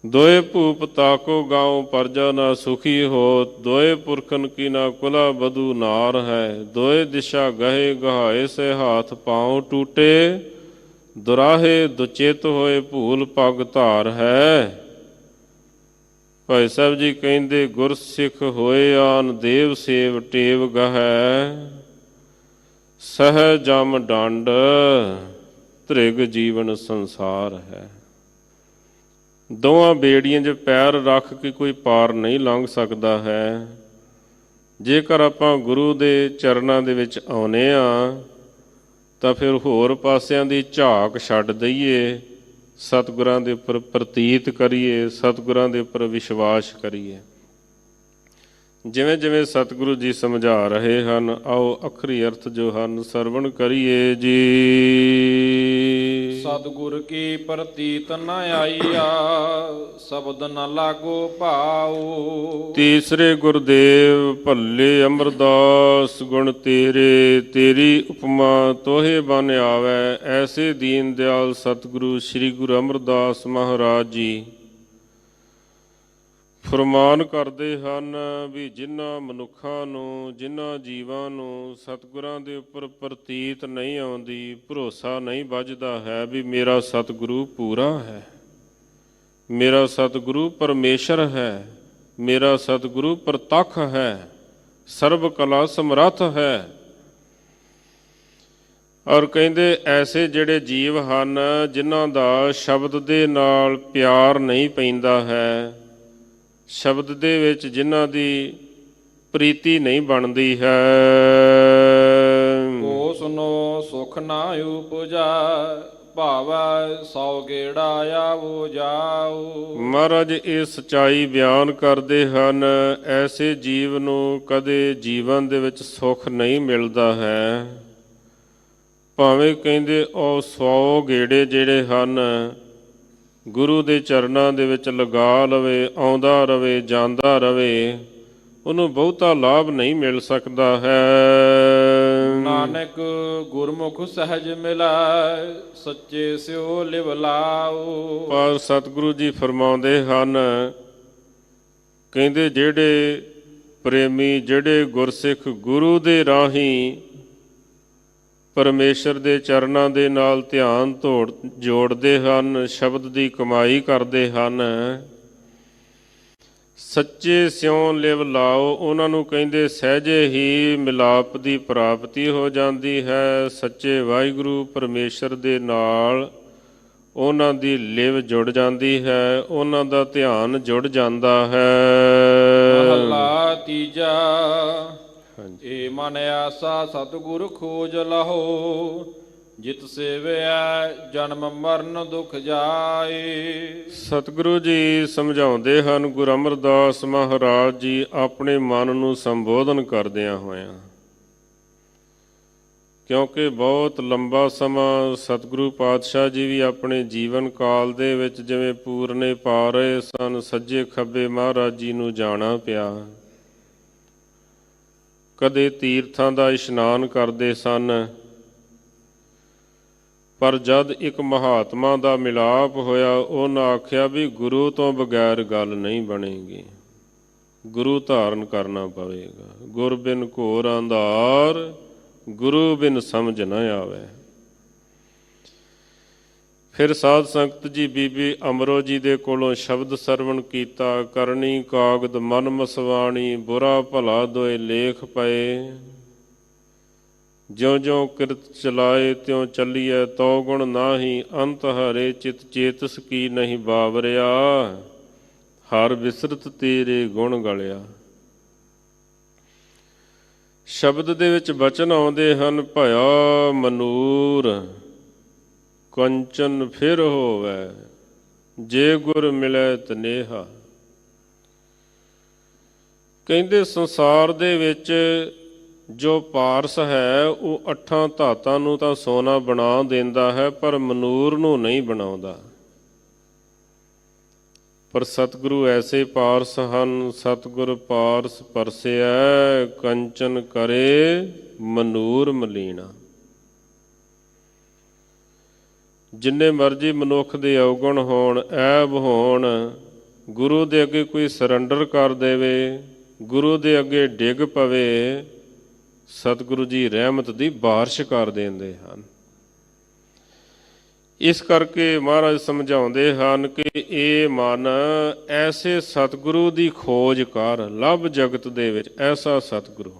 ਦੋਏ ਭੂਪ ਤਾਕੋ ਗਾਉ ਪਰਜਾ ਨਾ ਸੁਖੀ ਹੋਤ, ਦੋਏ ਪੁਰਖਨ ਕੀ ਨਾ ਕੁਲਾ ਬਧੂ ਨਾਰ ਹੈ। ਦੋਏ ਦਿਸ਼ਾ ਗਹੇ ਗਹਾਏ ਸੇ ਹਾਥ ਪਾਉ ਟੂਟੇ, ਦੁਰਾਹੇ ਦੁਚਿਤ ਹੋਏ ਭੂਲ ਪਗ ਧਾਰ ਹੈ। ਭਾਈ ਸਾਹਿਬ ਜੀ ਕਹਿੰਦੇ ਗੁਰਸਿੱਖ ਹੋਏ ਆਨ ਦੇਵ ਸੇਵ ਟੇਵ ਗਹੈ, ਸਹਿ ਜਮ ਡੰਡ ਧ੍ਰਿਗ ਜੀਵਨ ਸੰਸਾਰ ਹੈ। ਦੋਵਾਂ ਬੇੜੀਆਂ 'ਚ ਪੈਰ ਰੱਖ ਕੇ ਕੋਈ ਪਾਰ ਨਹੀਂ ਲੰਘ ਸਕਦਾ ਹੈ। ਜੇਕਰ ਆਪਾਂ ਗੁਰੂ ਦੇ ਚਰਨਾਂ ਦੇ ਵਿੱਚ ਆਉਂਦੇ ਹਾਂ ਤਾਂ ਫਿਰ ਹੋਰ ਪਾਸਿਆਂ ਦੀ ਝਾਕ ਛੱਡ ਦਈਏ, ਸਤਿਗੁਰਾਂ ਦੇ ਉੱਪਰ ਪ੍ਰਤੀਤ ਕਰੀਏ, ਸਤਿਗੁਰਾਂ ਦੇ ਉੱਪਰ ਵਿਸ਼ਵਾਸ ਕਰੀਏ। ਜਿਵੇਂ ਜਿਵੇਂ ਸਤਿਗੁਰੂ ਜੀ ਸਮਝਾ ਰਹੇ ਹਨ, ਆਓ ਅੱਖਰੀ ਅਰਥ ਜੋ ਹਨ ਸਰਵਣ ਕਰੀਏ ਜੀ। ਸਤਿਗੁਰ ਕੀ ਪ੍ਰਤੀਤ ਨ ਆਈਆ, ਸ਼ਬਦ ਨ ਲਾਗੋ ਭਾਉ। ਤੀਸਰੇ ਗੁਰਦੇਵ ਭੱਲੇ ਅਮਰਦਾਸ, ਗੁਣ ਤੇਰੇ ਤੇਰੀ ਉਪਮਾ ਤੋਹੇ ਬਨ ਆਵੈ। ਐਸੇ ਦੀਨ ਦਿਆਲ ਸਤਿਗੁਰੂ ਸ੍ਰੀ ਗੁਰੂ ਅਮਰਦਾਸ ਮਹਾਰਾਜ ਜੀ ਫਰਮਾਨ ਕਰਦੇ ਹਨ ਵੀ ਜਿਨ੍ਹਾਂ ਮਨੁੱਖਾਂ ਨੂੰ, ਜਿਨ੍ਹਾਂ ਜੀਵਾਂ ਨੂੰ ਸਤਿਗੁਰਾਂ ਦੇ ਉੱਪਰ ਪ੍ਰਤੀਤ ਨਹੀਂ ਆਉਂਦੀ, ਭਰੋਸਾ ਨਹੀਂ ਵੱਝਦਾ ਹੈ ਵੀ ਮੇਰਾ ਸਤਿਗੁਰੂ ਪੂਰਾ ਹੈ, ਮੇਰਾ ਸਤਿਗੁਰੂ ਪਰਮੇਸ਼ਰ ਹੈ, ਮੇਰਾ ਸਤਿਗੁਰੂ ਪ੍ਰਤੱਖ ਹੈ, ਸਰਬ ਕਲਾ ਸਮਰੱਥ ਹੈ। ਔਰ ਕਹਿੰਦੇ ਐਸੇ ਜਿਹੜੇ ਜੀਵ ਹਨ ਜਿਨ੍ਹਾਂ ਦਾ ਸ਼ਬਦ ਦੇ ਨਾਲ ਪਿਆਰ ਨਹੀਂ ਪੈਂਦਾ ਹੈ, ਸ਼ਬਦ ਦੇ ਵਿੱਚ ਜਿਨ੍ਹਾਂ ਦੀ ਪ੍ਰੀਤੀ ਨਹੀਂ ਬਣਦੀ ਹੈ, ਕੋ ਸੁਨੋ ਸੁਖ ਨਾ ਉਪਜਾ, ਭਾਵੈ ਸੌ ਗੇੜਾ ਆਵੋ ਜਾਉ। ਮਹਾਰਾਜ ਇਹ ਸੱਚਾਈ ਬਿਆਨ ਕਰਦੇ ਹਨ। ਐਸੇ ਜੀਵ ਨੂੰ ਕਦੇ ਜੀਵਨ ਦੇ ਵਿੱਚ ਸੁੱਖ ਨਹੀਂ ਮਿਲਦਾ ਹੈ, ਭਾਵੇਂ ਕਹਿੰਦੇ ਉਹ 100 ਗੇੜੇ ਜਿਹੜੇ ਹਨ ਗੁਰੂ ਦੇ ਚਰਨਾਂ ਦੇ ਵਿੱਚ ਲਗਾ ਲਵੇ, ਆਉਂਦਾ ਰਵੇ, ਜਾਂਦਾ ਰਵੇ, ਉਹਨੂੰ ਬਹੁਤਾ ਲਾਭ ਨਹੀਂ ਮਿਲ ਸਕਦਾ ਹੈ। ਨਾਨਕ ਗੁਰਮੁਖ ਸਹਿਜ ਮਿਲੈ, ਸੱਚੇ ਸਿਓ ਲਿਵ ਲਾਉ। ਪਰ ਸਤਿਗੁਰੂ ਜੀ ਫਰਮਾਉਂਦੇ ਹਨ, ਕਹਿੰਦੇ ਜਿਹੜੇ ਪ੍ਰੇਮੀ, ਜਿਹੜੇ ਗੁਰਸਿੱਖ ਗੁਰੂ ਦੇ ਰਾਹੀਂ ਪਰਮੇਸ਼ਰ ਦੇ ਚਰਨਾਂ ਦੇ ਨਾਲ ਧਿਆਨ ਜੋੜਦੇ ਹਨ, ਸ਼ਬਦ ਦੀ ਕਮਾਈ ਕਰਦੇ ਹਨ, ਸੱਚੇ ਸਿਉ ਲਿਵ ਲਾਓ, ਉਹਨਾਂ ਨੂੰ ਕਹਿੰਦੇ ਸਹਿਜੇ ਹੀ ਮਿਲਾਪ ਦੀ ਪ੍ਰਾਪਤੀ ਹੋ ਜਾਂਦੀ ਹੈ। ਸੱਚੇ ਵਾਹਿਗੁਰੂ ਪਰਮੇਸ਼ਰ ਦੇ ਨਾਲ ਉਹਨਾਂ ਦੀ ਲਿਵ ਜੁੜ ਜਾਂਦੀ ਹੈ, ਉਹਨਾਂ ਦਾ ਧਿਆਨ ਜੁੜ ਜਾਂਦਾ ਹੈ। ਮਹਲਾ ਤੀਜਾ। ਏ ਮਨ ਆਸਾ ਸਤਿਗੁਰ ਖੋਜ ਲਹੋ, ਜਿਤ ਸੇਵਿਆ ਜਨਮ ਮਰਨ ਦੁਖ ਜਾਏ। ਸਤਿਗੁਰੂ ਜੀ ਸਮਝਾਉਂਦੇ ਹਨ, ਗੁਰੂ ਅਮਰਦਾਸ ਮਹਾਰਾਜ ਜੀ ਆਪਣੇ ਮਨ ਨੂੰ ਸੰਬੋਧਨ ਕਰਦਿਆਂ ਹੋਇਆਂ, ਕਿਉਂਕਿ ਬਹੁਤ ਲੰਬਾ ਸਮਾਂ ਸਤਿਗੁਰੂ ਪਾਤਸ਼ਾਹ ਜੀ ਵੀ ਆਪਣੇ ਜੀਵਨ ਕਾਲ ਦੇ ਵਿੱਚ ਜਿਵੇਂ ਪੂਰਨੇ ਪਾ ਰਹੇ ਸਨ, ਸੱਜੇ ਖੱਬੇ ਮਹਾਰਾਜ ਜੀ ਨੂੰ ਜਾਣਾ ਪਿਆ। ਕਦੇ ਤੀਰਥਾਂ ਦਾ ਇਸ਼ਨਾਨ ਕਰਦੇ ਸਨ, ਪਰ ਜਦ ਇੱਕ ਮਹਾਤਮਾ ਦਾ ਮਿਲਾਪ ਹੋਇਆ, ਉਹਨਾਂ ਆਖਿਆ ਵੀ ਗੁਰੂ ਤੋਂ ਬਗੈਰ ਗੱਲ ਨਹੀਂ ਬਣੇਗੀ, ਗੁਰੂ ਧਾਰਨ ਕਰਨਾ ਪਵੇਗਾ। ਗੁਰ ਬਿਨ ਘੋਰ ਅੰਧਾਰ, ਗੁਰੂ ਬਿਨ ਸਮਝ ਨਾ ਆਵੇ। ਫਿਰ ਸਾਧ ਸੰਗਤ ਜੀ ਬੀਬੀ ਅਮਰੋ ਜੀ ਦੇ ਕੋਲੋਂ ਸ਼ਬਦ ਸਰਵਣ ਕੀਤਾ। ਕਰਨੀ ਕਾਗਦ ਮਨ ਮਸਵਾਣੀ, ਬੁਰਾ ਭਲਾ ਦੋਏ ਲੇਖ ਪਏ। ਜਿਉਂ ਜਿਉਂ ਕਿਰਤ ਚਲਾਏ ਤਿਉਂ ਚੱਲੀਐ, ਤਉ ਗੁਣ ਨਾਹੀ ਅੰਤ ਹਰੇ। ਚਿਤ ਚੇਤਸ ਕੀ ਨਹੀਂ ਬਾਵਰਿਆ, ਹਰ ਵਿਸਰਤ ਤੇਰੇ ਗੁਣ ਗਲਿਆ। ਸ਼ਬਦ ਦੇ ਵਿੱਚ ਬਚਨ ਆਉਂਦੇ ਹਨ, ਭਇਆ ਮਨੂਰ ਕੰਚਨ ਫਿਰ ਹੋਵੇ, ਜੇ ਗੁਰ ਮਿਲੈ ਤਨੇਹਾ। ਕਹਿੰਦੇ ਸੰਸਾਰ ਦੇ ਵਿੱਚ ਜੋ ਪਾਰਸ ਹੈ ਉਹ 8 ਧਾਤਾਂ ਨੂੰ ਤਾਂ ਸੋਨਾ ਬਣਾ ਦਿੰਦਾ ਹੈ, ਪਰ ਮਨੂਰ ਨੂੰ ਨਹੀਂ ਬਣਾਉਂਦਾ। ਪਰ ਸਤਿਗੁਰੂ ਐਸੇ ਪਾਰਸ ਹਨ, ਸਤਿਗੁਰ ਪਾਰਸ ਪਰਸਿਐ, ਕੰਚਨ ਕਰੇ ਮਨੂਰ ਮਲੀਣਾ। ਜਿੰਨੇ ਮਰਜ਼ੀ ਮਨੁੱਖ ਦੇ ਔਗਣ ਹੋਣ, ਐਬ ਹੋਣ, ਗੁਰੂ ਦੇ ਅੱਗੇ ਕੋਈ ਸਰੈਂਡਰ ਕਰ ਦੇਵੇ, ਗੁਰੂ ਦੇ ਅੱਗੇ ਡਿੱਗ ਪਵੇ, ਸਤਿਗੁਰੂ ਜੀ ਰਹਿਮਤ ਦੀ ਬਾਰਿਸ਼ ਕਰ ਦਿੰਦੇ ਹਨ। ਇਸ ਕਰਕੇ ਮਹਾਰਾਜ ਸਮਝਾਉਂਦੇ ਹਨ ਕਿ ਇਹ ਮਨ ਐਸੇ ਸਤਿਗੁਰੂ ਦੀ ਖੋਜ ਕਰ, ਲੱਭ ਜਗਤ ਦੇ ਵਿੱਚ ਐਸਾ ਸਤਿਗੁਰੂ।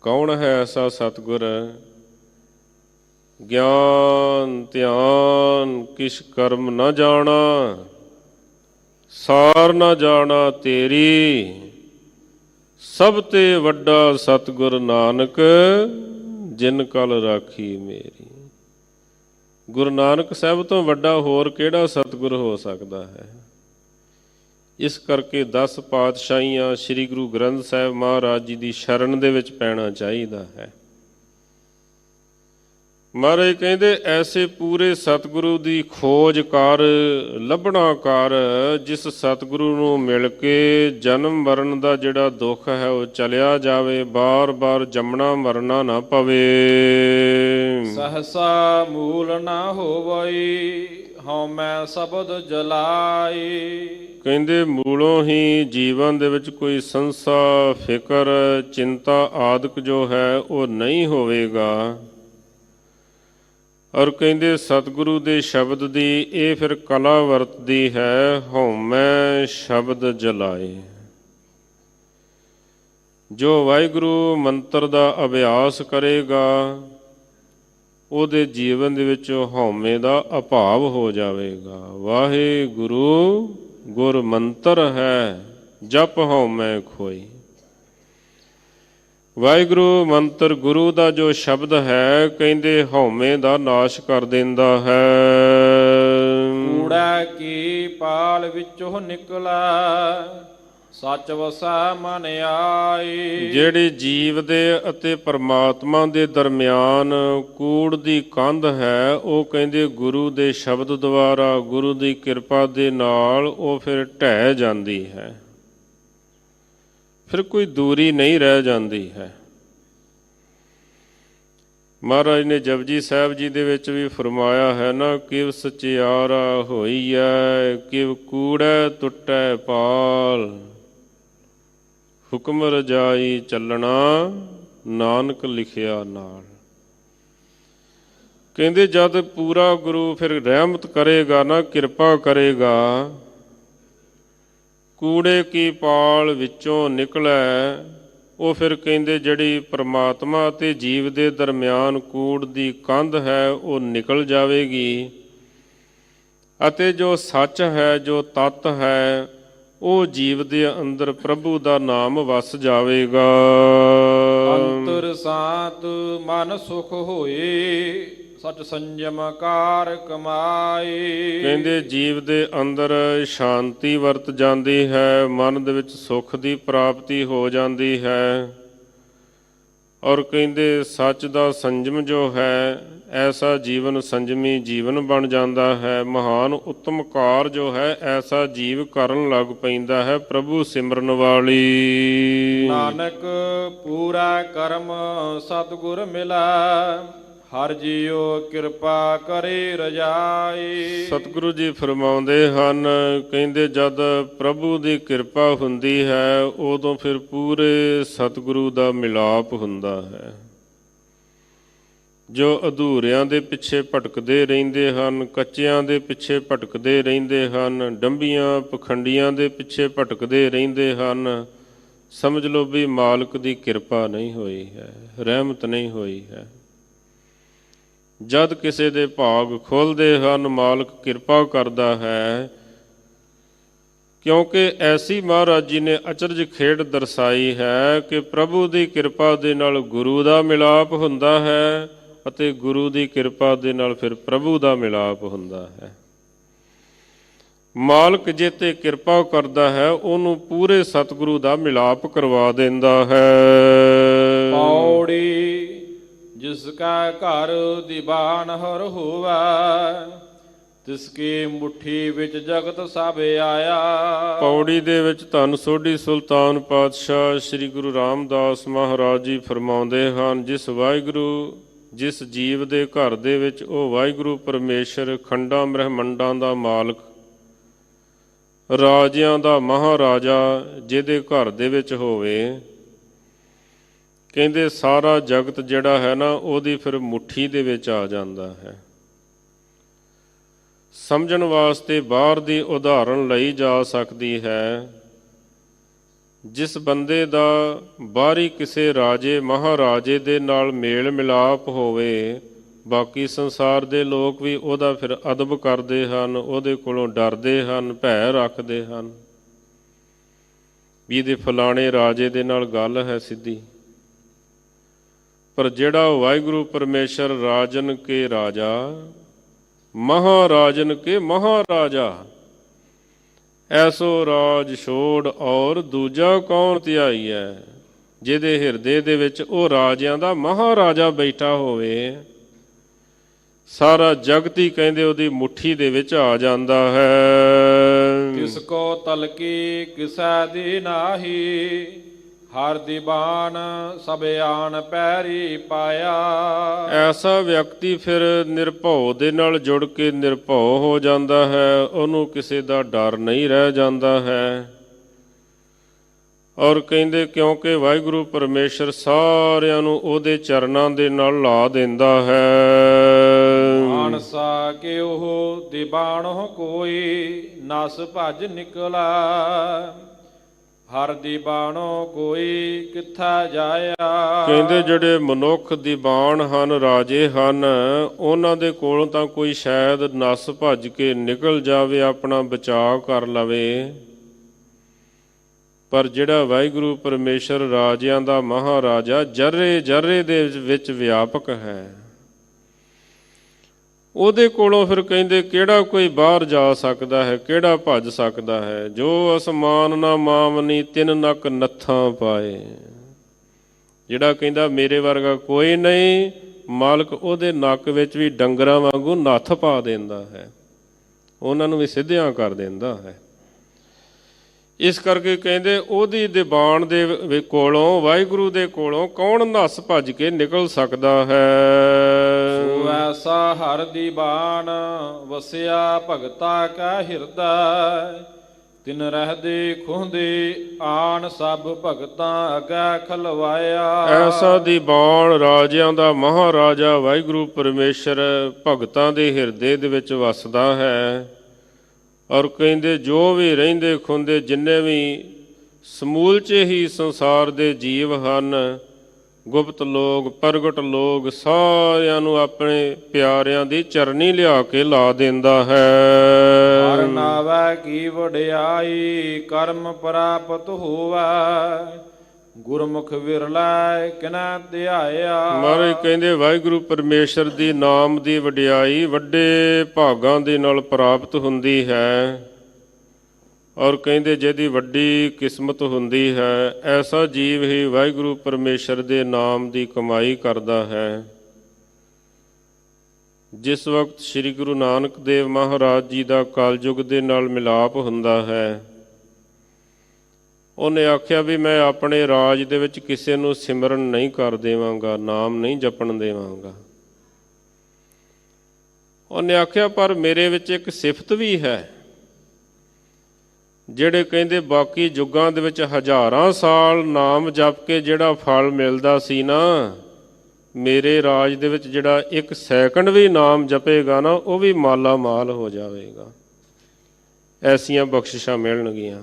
ਕੌਣ ਹੈ ਐਸਾ ਸਤਿਗੁਰ? ਗਿਆਨ ਧਿਆਨ ਕਿਛ ਕਰਮ ਨਾ ਜਾਣਾ, ਸਾਰ ਨਾ ਜਾਣਾ ਤੇਰੀ, ਸਭ ਤੇ ਵੱਡਾ ਸਤਿਗੁਰ ਨਾਨਕ, ਜਿਨ ਕਲ ਰਾਖੀ ਮੇਰੀ। ਗੁਰੂ ਨਾਨਕ ਸਾਹਿਬ ਤੋਂ ਵੱਡਾ ਹੋਰ ਕਿਹੜਾ ਸਤਿਗੁਰ ਹੋ ਸਕਦਾ ਹੈ? ਇਸ ਕਰਕੇ 10 ਪਾਤਸ਼ਾਹੀਆਂ ਸ੍ਰੀ ਗੁਰੂ ਗ੍ਰੰਥ ਸਾਹਿਬ ਮਹਾਰਾਜ ਜੀ ਦੀ ਸ਼ਰਨ ਦੇ ਵਿੱਚ ਪੈਣਾ ਚਾਹੀਦਾ ਹੈ। ਮਹਾਰਾਜ ਕਹਿੰਦੇ ਐਸੇ ਪੂਰੇ ਸਤਿਗੁਰੂ ਦੀ ਖੋਜ ਕਰ, ਲੱਭਣਾ ਕਰ, ਜਿਸ ਸਤਿਗੁਰੂ ਨੂੰ ਮਿਲ ਕੇ ਜਨਮ ਮਰਨ ਦਾ ਜਿਹੜਾ ਦੁੱਖ ਹੈ ਉਹ ਚਲਿਆ ਜਾਵੇ, ਬਾਰ-ਬਾਰ ਜੰਮਣਾ ਮਰਨਾ ਨਾ ਪਵੇ। ਸਹਸਾ ਮੂਲ ਨਾ ਹੋਵਈ, ਹਉਮੈ ਸ਼ਬਦ ਜਲਾਈ। ਕਹਿੰਦੇ ਮੂਲੋਂ ਹੀ ਜੀਵਨ ਦੇ ਵਿੱਚ ਕੋਈ ਸੰਸਾ, ਫਿਕਰ, ਚਿੰਤਾ ਆਦਿਕ ਜੋ ਹੈ ਉਹ ਨਹੀਂ ਹੋਵੇਗਾ। ਔਰ ਕਹਿੰਦੇ ਸਤਿਗੁਰੂ ਦੇ ਸ਼ਬਦ ਦੀ ਇਹ ਫਿਰ ਕਲਾ ਵਰਤਦੀ ਹੈ, ਹਉਮੈ ਸ਼ਬਦ ਜਲਾਏ। ਜੋ ਵਾਹਿਗੁਰੂ ਮੰਤਰ ਦਾ ਅਭਿਆਸ ਕਰੇਗਾ ਉਹਦੇ ਜੀਵਨ ਦੇ ਵਿੱਚ ਹਉਮੈ ਦਾ ਅਭਾਵ ਹੋ ਜਾਵੇਗਾ। ਵਾਹਿਗੁਰੂ ਗੁਰ ਮੰਤਰ ਹੈ, ਜਪ ਹਉਮੈ ਖੋਈ। ਵਾਹਿਗੁਰੂ ਮੰਤਰ ਗੁਰੂ ਦਾ ਜੋ ਸ਼ਬਦ ਹੈ, ਕਹਿੰਦੇ ਹਉਮੈ ਦਾ ਨਾਸ਼ ਕਰ ਦਿੰਦਾ ਹੈ। ਕੂੜਾ ਕੀ ਪਾਲ ਵਿੱਚੋਂ ਨਿਕਲਾ, ਸੱਚ ਵਸਾ ਮਨ ਆਈ। ਜਿਹੜੇ ਜੀਵ ਦੇ ਅਤੇ ਪਰਮਾਤਮਾ ਦੇ ਦਰਮਿਆਨ ਕੂੜ ਦੀ ਕੰਧ ਹੈ, ਉਹ ਕਹਿੰਦੇ ਗੁਰੂ ਦੇ ਸ਼ਬਦ ਦੁਆਰਾ, ਗੁਰੂ ਦੀ ਕਿਰਪਾ ਦੇ ਨਾਲ ਉਹ ਫਿਰ ਢਹਿ ਜਾਂਦੀ ਹੈ, ਫਿਰ ਕੋਈ ਦੂਰੀ ਨਹੀਂ ਰਹਿ ਜਾਂਦੀ ਹੈ। ਮਹਾਰਾਜ ਨੇ ਜਪਜੀ ਸਾਹਿਬ ਜੀ ਦੇ ਵਿੱਚ ਵੀ ਫਰਮਾਇਆ ਹੈ ਨਾ, ਕਿਵ ਸਚਿਆਰਾ ਹੋਈਐ, ਕਿਵ ਕੂੜੈ ਟੁੱਟੈ ਪਾਲ, ਹੁਕਮ ਰਜਾਈ ਚੱਲਣਾ, ਨਾਨਕ ਲਿਖਿਆ ਨਾਲ। ਕਹਿੰਦੇ ਜਦ ਪੂਰਾ ਗੁਰੂ ਫਿਰ ਰਹਿਮਤ ਕਰੇਗਾ ਨਾ, ਕਿਰਪਾ ਕਰੇਗਾ, ਕੂੜੇ ਕੀ ਪਾਲ ਵਿੱਚੋਂ ਨਿਕਲੈ, ਉਹ ਫਿਰ ਕਹਿੰਦੇ ਜਿਹੜੀ ਪਰਮਾਤਮਾ ਅਤੇ ਜੀਵ ਦੇ ਦਰਮਿਆਨ ਕੂੜ ਦੀ ਕੰਧ ਹੈ ਉਹ ਨਿਕਲ ਜਾਵੇਗੀ, ਅਤੇ ਜੋ ਸੱਚ ਹੈ, ਜੋ ਤੱਤ ਹੈ, ਉਹ ਜੀਵ ਦੇ ਅੰਦਰ ਪ੍ਰਭੂ ਦਾ ਨਾਮ ਵਸ ਜਾਵੇਗਾ। ਅੰਤਰ ਸਾਤ ਮਨ ਸੁਖ ਹੋਏ, ਸਚ ਸੰਜਮ ਕਾਰ ਕਮਾਈ। ਕਹਿੰਦੇ ਜੀਵ ਦੇ ਅੰਦਰ ਸ਼ਾਂਤੀ ਵਰਤ ਜਾਂਦੀ ਹੈ, ਮਨ ਦੇ ਵਿੱਚ ਸੁੱਖ ਦੀ ਪ੍ਰਾਪਤੀ ਹੋ ਜਾਂਦੀ ਹੈ। ਔਰ ਕਹਿੰਦੇ ਸੱਚ ਦਾ ਸੰਜਮ ਜੋ ਹੈ, ਐਸਾ ਜੀਵਨ ਸੰਜਮੀ ਜੀਵਨ ਬਣ ਜਾਂਦਾ ਹੈ। ਮਹਾਨ ਉੱਤਮ ਕਾਰ ਜੋ ਹੈ, ਐਸਾ ਜੀਵ ਕਰਨ ਲੱਗ ਪੈਂਦਾ ਹੈ ਪ੍ਰਭੂ ਸਿਮਰਨ ਵਾਲੀ। ਨਾਨਕ ਪੂਰਾ ਕਰਮ ਸਤਿਗੁਰ ਮਿਲਾ, ਹਰ ਜੀਉ ਕਿਰਪਾ ਕਰੇ ਰਜਾਈ। ਸਤਿਗੁਰੂ ਜੀ ਫਰਮਾਉਂਦੇ ਹਨ, ਕਹਿੰਦੇ ਜਦ ਪ੍ਰਭੂ ਦੀ ਕਿਰਪਾ ਹੁੰਦੀ ਹੈ, ਉਦੋਂ ਫਿਰ ਪੂਰੇ ਸਤਿਗੁਰੂ ਦਾ ਮਿਲਾਪ ਹੁੰਦਾ ਹੈ। ਜੋ ਅਧੂਰਿਆਂ ਦੇ ਪਿੱਛੇ ਭਟਕਦੇ ਰਹਿੰਦੇ ਹਨ, ਕੱਚਿਆਂ ਦੇ ਪਿੱਛੇ ਭਟਕਦੇ ਰਹਿੰਦੇ ਹਨ, ਡੰਬੀਆਂ ਪਖੰਡੀਆਂ ਦੇ ਪਿੱਛੇ ਭਟਕਦੇ ਰਹਿੰਦੇ ਹਨ, ਸਮਝ ਲਓ ਵੀ ਮਾਲਕ ਦੀ ਕਿਰਪਾ ਨਹੀਂ ਹੋਈ ਹੈ, ਰਹਿਮਤ ਨਹੀਂ ਹੋਈ ਹੈ। ਜਦ ਕਿਸੇ ਦੇ ਭਾਗ ਖੁੱਲ੍ਹਦੇ ਹਨ, ਮਾਲਕ ਕਿਰਪਾ ਕਰਦਾ ਹੈ, ਕਿਉਂਕਿ ਐਸੀ ਮਹਾਰਾਜ ਜੀ ਨੇ ਅਚਰਜ ਖੇਡ ਦਰਸਾਈ ਹੈ ਕਿ ਪ੍ਰਭੂ ਦੀ ਕਿਰਪਾ ਦੇ ਨਾਲ ਗੁਰੂ ਦਾ ਮਿਲਾਪ ਹੁੰਦਾ ਹੈ ਅਤੇ ਗੁਰੂ ਦੀ ਕਿਰਪਾ ਦੇ ਨਾਲ ਫਿਰ ਪ੍ਰਭੂ ਦਾ ਮਿਲਾਪ ਹੁੰਦਾ ਹੈ। ਮਾਲਕ ਜੇ ਤੇ ਕਿਰਪਾ ਕਰਦਾ ਹੈ ਉਹਨੂੰ ਪੂਰੇ ਸਤਿਗੁਰੂ ਦਾ ਮਿਲਾਪ ਕਰਵਾ ਦਿੰਦਾ ਹੈ। ਪੌੜੀ ਜਿਸ ਕਾ ਘਰ ਦੀਵਾਨ ਹਰ ਹੋਵੈ, ਤਿਸ ਕੀ ਮੁੱਠੀ ਵਿੱਚ ਜਗਤ ਸਭ ਆਇਆ। ਪੌੜੀ ਦੇ ਵਿੱਚ ਧੰਨ ਸੋਢੀ ਸੁਲਤਾਨ ਪਾਤਸ਼ਾਹ ਸ੍ਰੀ ਗੁਰੂ ਰਾਮਦਾਸ ਮਹਾਰਾਜ ਜੀ ਫਰਮਾਉਂਦੇ ਹਨ, ਜਿਸ ਜੀਵ ਦੇ ਘਰ ਦੇ ਵਿੱਚ ਉਹ ਵਾਹਿਗੁਰੂ ਪਰਮੇਸ਼ਰ ਖੰਡਾਂ ਬ੍ਰਹਮੰਡਾਂ ਦਾ ਮਾਲਕ, ਰਾਜਿਆਂ ਦਾ ਮਹਾਰਾਜਾ ਜਿਹਦੇ ਘਰ ਦੇ ਵਿੱਚ ਹੋਵੇ, ਕਹਿੰਦੇ ਸਾਰਾ ਜਗਤ ਜਿਹੜਾ ਹੈ ਨਾ ਉਹਦੀ ਫਿਰ ਮੁੱਠੀ ਦੇ ਵਿੱਚ ਆ ਜਾਂਦਾ ਹੈ। ਸਮਝਣ ਵਾਸਤੇ ਬਾਹਰ ਦੀ ਉਦਾਹਰਣ ਲਈ ਜਾ ਸਕਦੀ ਹੈ। ਜਿਸ ਬੰਦੇ ਦਾ ਬਾਹਰੀ ਕਿਸੇ ਰਾਜੇ ਮਹਾਰਾਜੇ ਦੇ ਨਾਲ ਮੇਲ ਮਿਲਾਪ ਹੋਵੇ, ਬਾਕੀ ਸੰਸਾਰ ਦੇ ਲੋਕ ਵੀ ਉਹਦਾ ਫਿਰ ਅਦਬ ਕਰਦੇ ਹਨ, ਉਹਦੇ ਕੋਲੋਂ ਡਰਦੇ ਹਨ, ਭੈ ਰੱਖਦੇ ਹਨ ਵੀ ਇਹਦੇ ਫਲਾਣੇ ਰਾਜੇ ਦੇ ਨਾਲ ਗੱਲ ਹੈ ਸਿੱਧੀ। ਪਰ ਜਿਹੜਾ ਵਾਹਿਗੁਰੂ ਪਰਮੇਸ਼ਰ ਰਾਜਨ ਕੇ ਰਾਜਾ, ਮਹਾਰਾਜਨ ਕੇ ਮਹਾਰਾਜਾ, ਐਸੋ ਰਾਜ ਛੋੜ ਔਰ ਦੂਜਾ ਕੌਣ ਧਿਆਈ ਹੈ। ਜਿਹਦੇ ਹਿਰਦੇ ਦੇ ਵਿੱਚ ਉਹ ਰਾਜਿਆਂ ਦਾ ਮਹਾਰਾਜਾ ਬੈਠਾ ਹੋਵੇ, ਸਾਰਾ ਜਗਤ ਹੀ ਕਹਿੰਦੇ ਉਹਦੀ ਮੁੱਠੀ ਦੇ ਵਿੱਚ ਆ ਜਾਂਦਾ ਹੈ। ਤਿਸ ਕੋ ਤਲਕੀ ਕਿਸੈ ਦੀ ਨਾਹੀ, ਹਰ ਦੀਵਾਨ ਸਭ ਆਣ ਪੈਰੀ ਪਾਇਆ। ਐਸਾ ਵਿਅਕਤੀ ਫਿਰ ਨਿਰਭਉ ਦੇ ਨਾਲ ਜੁੜ ਕੇ ਨਿਰਭਉ ਹੋ ਜਾਂਦਾ ਹੈ, ਉਹਨੂੰ ਕਿਸੇ ਦਾ ਡਰ ਨਹੀਂ ਰਹਿ ਜਾਂਦਾ ਹੈ। ਔਰ ਕਹਿੰਦੇ ਕਿਉਂਕਿ ਵਾਹਿਗੁਰੂ ਪਰਮੇਸ਼ਰ ਸਾਰਿਆਂ ਨੂੰ ਉਹਦੇ ਚਰਨਾਂ ਦੇ ਨਾਲ ਲਾ ਦਿੰਦਾ ਹੈ। ਮਾਨਸਾ ਕਿ ਉਹ ਦੀਵਾਨੋ ਕੋਈ, ਨਸ ਭਜ ਨਿਕਲਾ, ਹਰ ਦੀਵਾਨੋ ਕੋਈ ਕਿੱਥਾ ਜਾਇਆ। ਕਹਿੰਦੇ ਜਿਹੜੇ ਮਨੁੱਖ ਦੀਵਾਨ ਹਨ, ਰਾਜੇ ਹਨ, ਉਹਨਾਂ ਦੇ ਕੋਲੋਂ ਤਾਂ ਕੋਈ ਸ਼ਾਇਦ ਨਸ ਭੱਜ ਕੇ ਨਿਕਲ ਜਾਵੇ, ਆਪਣਾ ਬਚਾਅ ਕਰ ਲਵੇ। ਪਰ ਜਿਹੜਾ ਵਾਹਿਗੁਰੂ ਪਰਮੇਸ਼ਰ ਰਾਜਿਆਂ ਦਾ ਮਹਾਰਾਜਾ ਜਰਰੇ ਜਰਰੇ ਦੇ ਵਿੱਚ ਵਿਆਪਕ ਹੈ, ਉਹਦੇ ਕੋਲੋਂ ਫਿਰ ਕਹਿੰਦੇ ਕਿਹੜਾ ਕੋਈ ਬਾਹਰ ਜਾ ਸਕਦਾ ਹੈ, ਕਿਹੜਾ ਭੱਜ ਸਕਦਾ ਹੈ। ਜੋ ਅਸਮਾਨ ਨਾ ਮਾਵਨੀ ਤਿੰਨ ਨੱਕ ਨੱਥਾਂ ਪਾਏ, ਜਿਹੜਾ ਕਹਿੰਦਾ ਮੇਰੇ ਵਰਗਾ ਕੋਈ ਨਹੀਂ, ਮਾਲਕ ਉਹਦੇ ਨੱਕ ਵਿੱਚ ਵੀ ਡੰਗਰਾਂ ਵਾਂਗੂ ਨੱਥ ਪਾ ਦਿੰਦਾ ਹੈ, ਉਹਨਾਂ ਨੂੰ ਵੀ ਸਿੱਧਿਆਂ ਕਰ ਦਿੰਦਾ ਹੈ। ਇਸ ਕਰਕੇ ਕਹਿੰਦੇ ਉਹਦੀ ਦੀਵਾਨ ਦੇ ਕੋਲੋਂ, ਵਾਹਿਗੁਰੂ ਦੇ ਕੋਲੋਂ ਕੌਣ ਨੱਸ ਭੱਜ ਕੇ ਨਿਕਲ ਸਕਦਾ ਹੈ। ਸੋ ਐਸਾ ਹਰ ਦੀਵਾਨ ਵਸਿਆ ਭਗਤਾ ਕਾ ਹਿਰਦਾ, ਤਿਨ ਰਹਿਦੇ ਖੁੰਦੇ ਆਣ ਸਭ ਭਗਤਾਂ ਅੱਗੇ ਖਲਵਾਇਆ। ਐਸਾ ਦੀਵਾਨ ਰਾਜਿਆਂ ਦਾ ਮਹਾਰਾਜਾ ਵਾਹਿਗੁਰੂ ਪਰਮੇਸ਼ਰ ਭਗਤਾਂ ਦੇ ਹਿਰਦੇ ਦੇ ਵਿੱਚ ਵਸਦਾ ਹੈ। ਔਰ ਕਹਿੰਦੇ ਜੋ ਵੀ ਰਹਿੰਦੇ ਖੁੰਦੇ ਜਿੰਨੇ ਵੀ ਸਮੂਲਚੇ ਹੀ ਸੰਸਾਰ ਦੇ ਜੀਵ ਹਨ, ਗੁਪਤ ਲੋਕ ਪ੍ਰਗਟ ਲੋਕ, ਸਾਰਿਆਂ ਨੂੰ ਆਪਣੇ ਪਿਆਰਿਆਂ ਦੀ ਚਰਨੀ ਲਿਆ ਕੇ ਲਾ ਦਿੰਦਾ ਹੈ। ਹਰ ਨਾਵੈ ਕੀ ਵਡਿਆਈ, ਕਰਮ ਪ੍ਰਾਪਤ ਹੋਵੈ, ਗੁਰਮੁਖ ਵਿਰਲਾ ਕਿਨਾ ਧਿਆਇਆ। ਮਹਾਰਾਜ ਕਹਿੰਦੇ ਵਾਹਿਗੁਰੂ ਪਰਮੇਸ਼ਰ ਦੀ ਨਾਮ ਦੀ ਵਡਿਆਈ ਵੱਡੇ ਭਾਗਾਂ ਦੇ ਨਾਲ ਪ੍ਰਾਪਤ ਹੁੰਦੀ ਹੈ। ਔਰ ਕਹਿੰਦੇ ਜਿਹਦੀ ਵੱਡੀ ਕਿਸਮਤ ਹੁੰਦੀ ਹੈ, ਐਸਾ ਜੀਵ ਹੀ ਵਾਹਿਗੁਰੂ ਪਰਮੇਸ਼ਰ ਦੇ ਨਾਮ ਦੀ ਕਮਾਈ ਕਰਦਾ ਹੈ। ਜਿਸ ਵਕਤ ਸ੍ਰੀ ਗੁਰੂ ਨਾਨਕ ਦੇਵ ਮਹਾਰਾਜ ਜੀ ਦਾ ਕਲਯੁਗ ਦੇ ਨਾਲ ਮਿਲਾਪ ਹੁੰਦਾ ਹੈ, ਉਹਨੇ ਆਖਿਆ ਵੀ ਮੈਂ ਆਪਣੇ ਰਾਜ ਦੇ ਵਿੱਚ ਕਿਸੇ ਨੂੰ ਸਿਮਰਨ ਨਹੀਂ ਕਰ ਦੇਵਾਂਗਾ, ਨਾਮ ਨਹੀਂ ਜਪਣ ਦੇਵਾਂਗਾ। ਉਹਨੇ ਆਖਿਆ ਪਰ ਮੇਰੇ ਵਿੱਚ ਇੱਕ ਸਿਫਤ ਵੀ ਹੈ। ਜਿਹੜੇ ਕਹਿੰਦੇ ਬਾਕੀ ਯੁੱਗਾਂ ਦੇ ਵਿੱਚ ਹਜ਼ਾਰਾਂ ਸਾਲ ਨਾਮ ਜਪ ਕੇ ਜਿਹੜਾ ਫਲ ਮਿਲਦਾ ਸੀ ਨਾ, ਮੇਰੇ ਰਾਜ ਦੇ ਵਿੱਚ ਜਿਹੜਾ ਇੱਕ ਸੈਕਿੰਡ ਵੀ ਨਾਮ ਜਪੇਗਾ ਨਾ, ਉਹ ਵੀ ਮਾਲਾ ਮਾਲ ਹੋ ਜਾਵੇਗਾ। ਐਸੀਆਂ ਬਖਸ਼ਿਸ਼ਾਂ ਮਿਲਣਗੀਆਂ।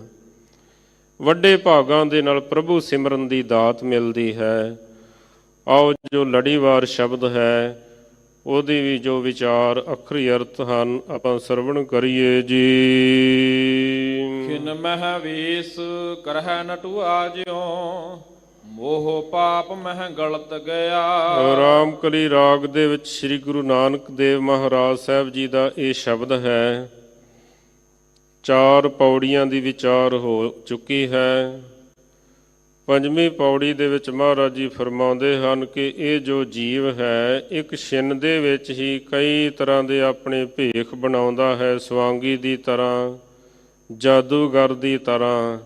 ਵੱਡੇ ਭਾਗਾਂ ਦੇ ਨਾਲ ਪ੍ਰਭੂ ਸਿਮਰਨ ਦੀ ਦਾਤ ਮਿਲਦੀ ਹੈ। ਆਓ ਜੋ ਲੜੀਵਾਰ ਸ਼ਬਦ ਹੈ, ਉਹਦੀ ਵੀ ਜੋ ਵਿਚਾਰ ਅੱਖਰੀ ਅਰਥ ਹਨ, ਆਪਾਂ ਸਰਵਣ ਕਰੀਏ ਜੀ। ਖਿਨ ਮਹਿ ਵੇਸ ਕਰਹਿ ਨਟੁਆ ਜਿਉ ਮੋਹ ਪਾਪ ਮਹਿ ਗਲਤ ਗਿਆ। ਰਾਮਕਲੀ ਰਾਗ ਦੇ ਵਿੱਚ ਸ੍ਰੀ ਗੁਰੂ ਨਾਨਕ ਦੇਵ ਮਹਾਰਾਜ ਸਾਹਿਬ ਜੀ ਦਾ ਇਹ ਸ਼ਬਦ ਹੈ। 4 ਪੌੜੀਆਂ ਦੀ ਵਿਚਾਰ ਹੋ ਚੁੱਕੀ ਹੈ। 5ਵੀਂ ਪੌੜੀ ਦੇ ਵਿੱਚ ਮਹਾਰਾਜ ਜੀ ਫਰਮਾਉਂਦੇ ਹਨ ਕਿ ਇਹ ਜੋ ਜੀਵ ਹੈ ਇੱਕ ਛਿਨ ਦੇ ਵਿੱਚ ਹੀ ਕਈ ਤਰ੍ਹਾਂ ਦੇ ਆਪਣੇ ਭੇਖ ਬਣਾਉਂਦਾ ਹੈ, ਸਵਾਂਗੀ ਦੀ ਤਰ੍ਹਾਂ, ਜਾਦੂਗਰ ਦੀ ਤਰ੍ਹਾਂ।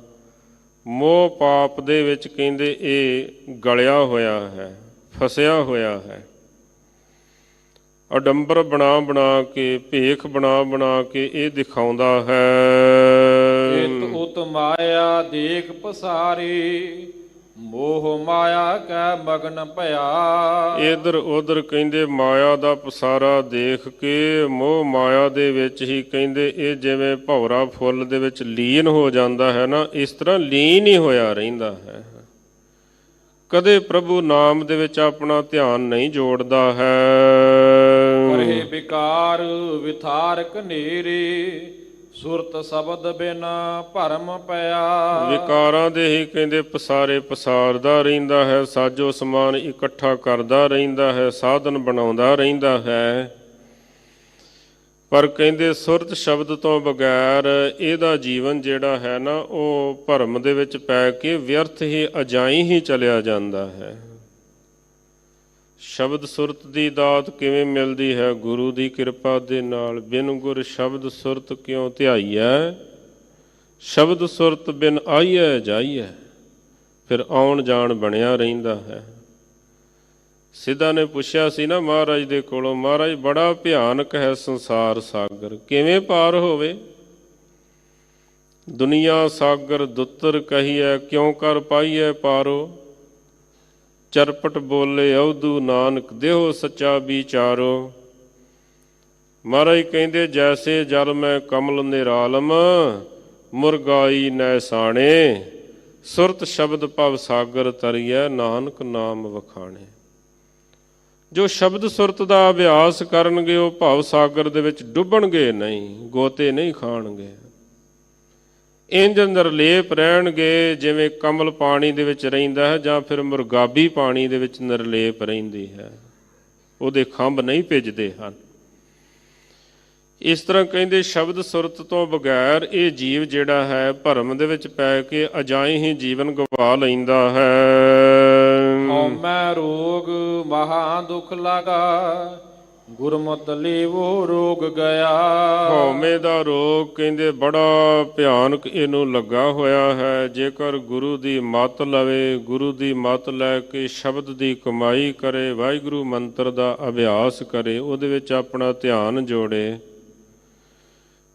ਮੋਹ ਪਾਪ ਦੇ ਵਿੱਚ ਕਹਿੰਦੇ ਇਹ ਗਲਿਆ ਹੋਇਆ ਹੈ, ਫਸਿਆ ਹੋਇਆ ਹੈ। ਅਡੰਬਰ ਬਣਾ ਬਣਾ ਕੇ, ਭੇਖ ਬਣਾ ਬਣਾ ਕੇ ਇਹ ਦਿਖਾਉਂਦਾ ਹੈ। ਇਤ ਉਤ ਮਾਇਆ ਦੇਖ ਪਸਾਰੀ ਮੋਹ ਮਾਇਆ ਕੈ ਮਗਨ ਭਇਆ। ਇਧਰ ਉਧਰ ਕਹਿੰਦੇ ਮਾਇਆ ਦਾ ਪਸਾਰਾ ਦੇਖ ਕੇ ਮੋਹ ਮਾਇਆ ਦੇ ਵਿੱਚ ਹੀ ਕਹਿੰਦੇ ਇਹ ਜਿਵੇਂ ਭੌਰਾ ਫੁੱਲ ਦੇ ਵਿੱਚ ਲੀਨ ਹੋ ਜਾਂਦਾ ਹੈ ਨਾ, ਇਸ ਤਰ੍ਹਾਂ ਲੀਨ ਹੀ ਹੋਇਆ ਰਹਿੰਦਾ ਹੈ। ਕਦੇ ਪ੍ਰਭੂ ਨਾਮ ਦੇ ਵਿੱਚ ਆਪਣਾ ਧਿਆਨ ਨਹੀਂ ਜੋੜਦਾ ਹੈ। ਕਰੇ ਵਿਕਾਰ ਵਿਥਾਰਕ ਨੇਰੇ ਸੁਰਤ ਸ਼ਬਦ ਬਿਨ ਭਰਮ ਪਿਆ। ਵਿਕਾਰਾਂ ਦੇ ਹੀ ਕਹਿੰਦੇ ਪਸਾਰੇ ਪਸਾਰਦਾ ਰਹਿੰਦਾ ਹੈ, ਸਾਜੋ ਸਮਾਨ ਇਕੱਠਾ ਕਰਦਾ ਰਹਿੰਦਾ ਹੈ, ਸਾਧਨ ਬਣਾਉਂਦਾ ਰਹਿੰਦਾ ਹੈ। ਪਰ ਕਹਿੰਦੇ ਸੁਰਤ ਸ਼ਬਦ ਤੋਂ ਬਗੈਰ ਇਹਦਾ ਜੀਵਨ ਜਿਹੜਾ ਹੈ ਨਾ ਉਹ ਭਰਮ ਦੇ ਵਿੱਚ ਪੈ ਕੇ ਵਿਅਰਥ ਹੀ ਅਜਾਈ ਹੀ ਚਲਿਆ ਜਾਂਦਾ ਹੈ। ਸ਼ਬਦ ਸੁਰਤ ਦੀ ਦਾਤ ਕਿਵੇਂ ਮਿਲਦੀ ਹੈ? ਗੁਰੂ ਦੀ ਕਿਰਪਾ ਦੇ ਨਾਲ। ਬਿਨ ਗੁਰ ਸ਼ਬਦ ਸੁਰਤ ਕਿਉਂ ਧਿਆਈਐ, ਸ਼ਬਦ ਸੁਰਤ ਬਿਨ ਆਈਐ ਜਾਈਐ। ਫਿਰ ਆਉਣ ਜਾਣ ਬਣਿਆ ਰਹਿੰਦਾ ਹੈ। ਸਿੱਧਾ ਨੇ ਪੁੱਛਿਆ ਸੀ ਨਾ ਮਹਾਰਾਜ ਦੇ ਕੋਲੋਂ, ਮਹਾਰਾਜ ਬੜਾ ਭਿਆਨਕ ਹੈ ਸੰਸਾਰ ਸਾਗਰ, ਕਿਵੇਂ ਪਾਰ ਹੋਵੇ? ਦੁਨੀਆ ਸਾਗਰ ਦੁੱਤਰ ਕਹੀਐ, ਕਿਉਂ ਕਰ ਪਾਈਐ ਪਾਰੋ। ਚਰਪਟ ਬੋਲੇ ਅਵਧੂ ਨਾਨਕ, ਦੇਹੋ ਸੱਚਾ ਵਿਚਾਰੋ। ਮਹਾਰਾਜ ਕਹਿੰਦੇ ਜੈਸੇ ਜਲ ਮੈਂ ਕਮਲ ਨਿਰਾਲਮ, ਮੁਰਗਾਈ ਨੈ ਸਾਣੇ। ਸੁਰਤ ਸ਼ਬਦ ਭਵ ਸਾਗਰ ਤਰੀਐ, ਨਾਨਕ ਨਾਮ ਵਖਾਣੇ। ਜੋ ਸ਼ਬਦ ਸੁਰਤ ਦਾ ਅਭਿਆਸ ਕਰਨਗੇ ਉਹ ਭਵ ਸਾਗਰ ਦੇ ਵਿੱਚ ਡੁੱਬਣਗੇ ਨਹੀਂ, ਗੋਤੇ ਨਹੀਂ ਖਾਣਗੇ। ਇੰਜ ਨਿਰਲੇਪ ਰਹਿਣਗੇ ਜਿਵੇਂ ਕਮਲ ਪਾਣੀ ਦੇ ਵਿੱਚ ਰਹਿੰਦਾ ਹੈ, ਜਾਂ ਫਿਰ ਮੁਰਗਾਬੀ ਪਾਣੀ ਦੇ ਵਿੱਚ ਨਿਰਲੇਪ ਰਹਿੰਦੀ ਹੈ, ਉਹਦੇ ਖੰਭ ਨਹੀਂ ਭਿੱਜਦੇ ਹਨ। ਇਸ ਤਰ੍ਹਾਂ ਕਹਿੰਦੇ ਸ਼ਬਦ ਸੁਰਤ ਤੋਂ ਬਗੈਰ ਇਹ ਜੀਵ ਜਿਹੜਾ ਹੈ ਭਰਮ ਦੇ ਵਿੱਚ ਪੈ ਕੇ ਅਜਾਈ ਹੀ ਜੀਵਨ ਗਵਾ ਲੈਂਦਾ ਹੈ। ਹਉਮੈ ਰੋਗ ਮਹਾ ਦੁਖ ਲਗਾ, ਗੁਰਮਤਿ ਲੇਵੋ ਰੋਗ ਗਿਆ। ਹਉਮੈ ਦਾ ਰੋਗ ਕਹਿੰਦੇ ਬੜਾ ਭਿਆਨਕ ਇਹਨੂੰ ਲੱਗਾ ਹੋਇਆ ਹੈ। ਜੇਕਰ ਗੁਰੂ ਦੀ ਮੱਤ ਲਵੇ, ਗੁਰੂ ਦੀ ਮੱਤ ਲੈ ਕੇ ਸ਼ਬਦ ਦੀ ਕਮਾਈ ਕਰੇ, ਵਾਹਿਗੁਰੂ ਮੰਤਰ ਦਾ ਅਭਿਆਸ ਕਰੇ, ਉਹਦੇ ਵਿੱਚ ਆਪਣਾ ਧਿਆਨ ਜੋੜੇ,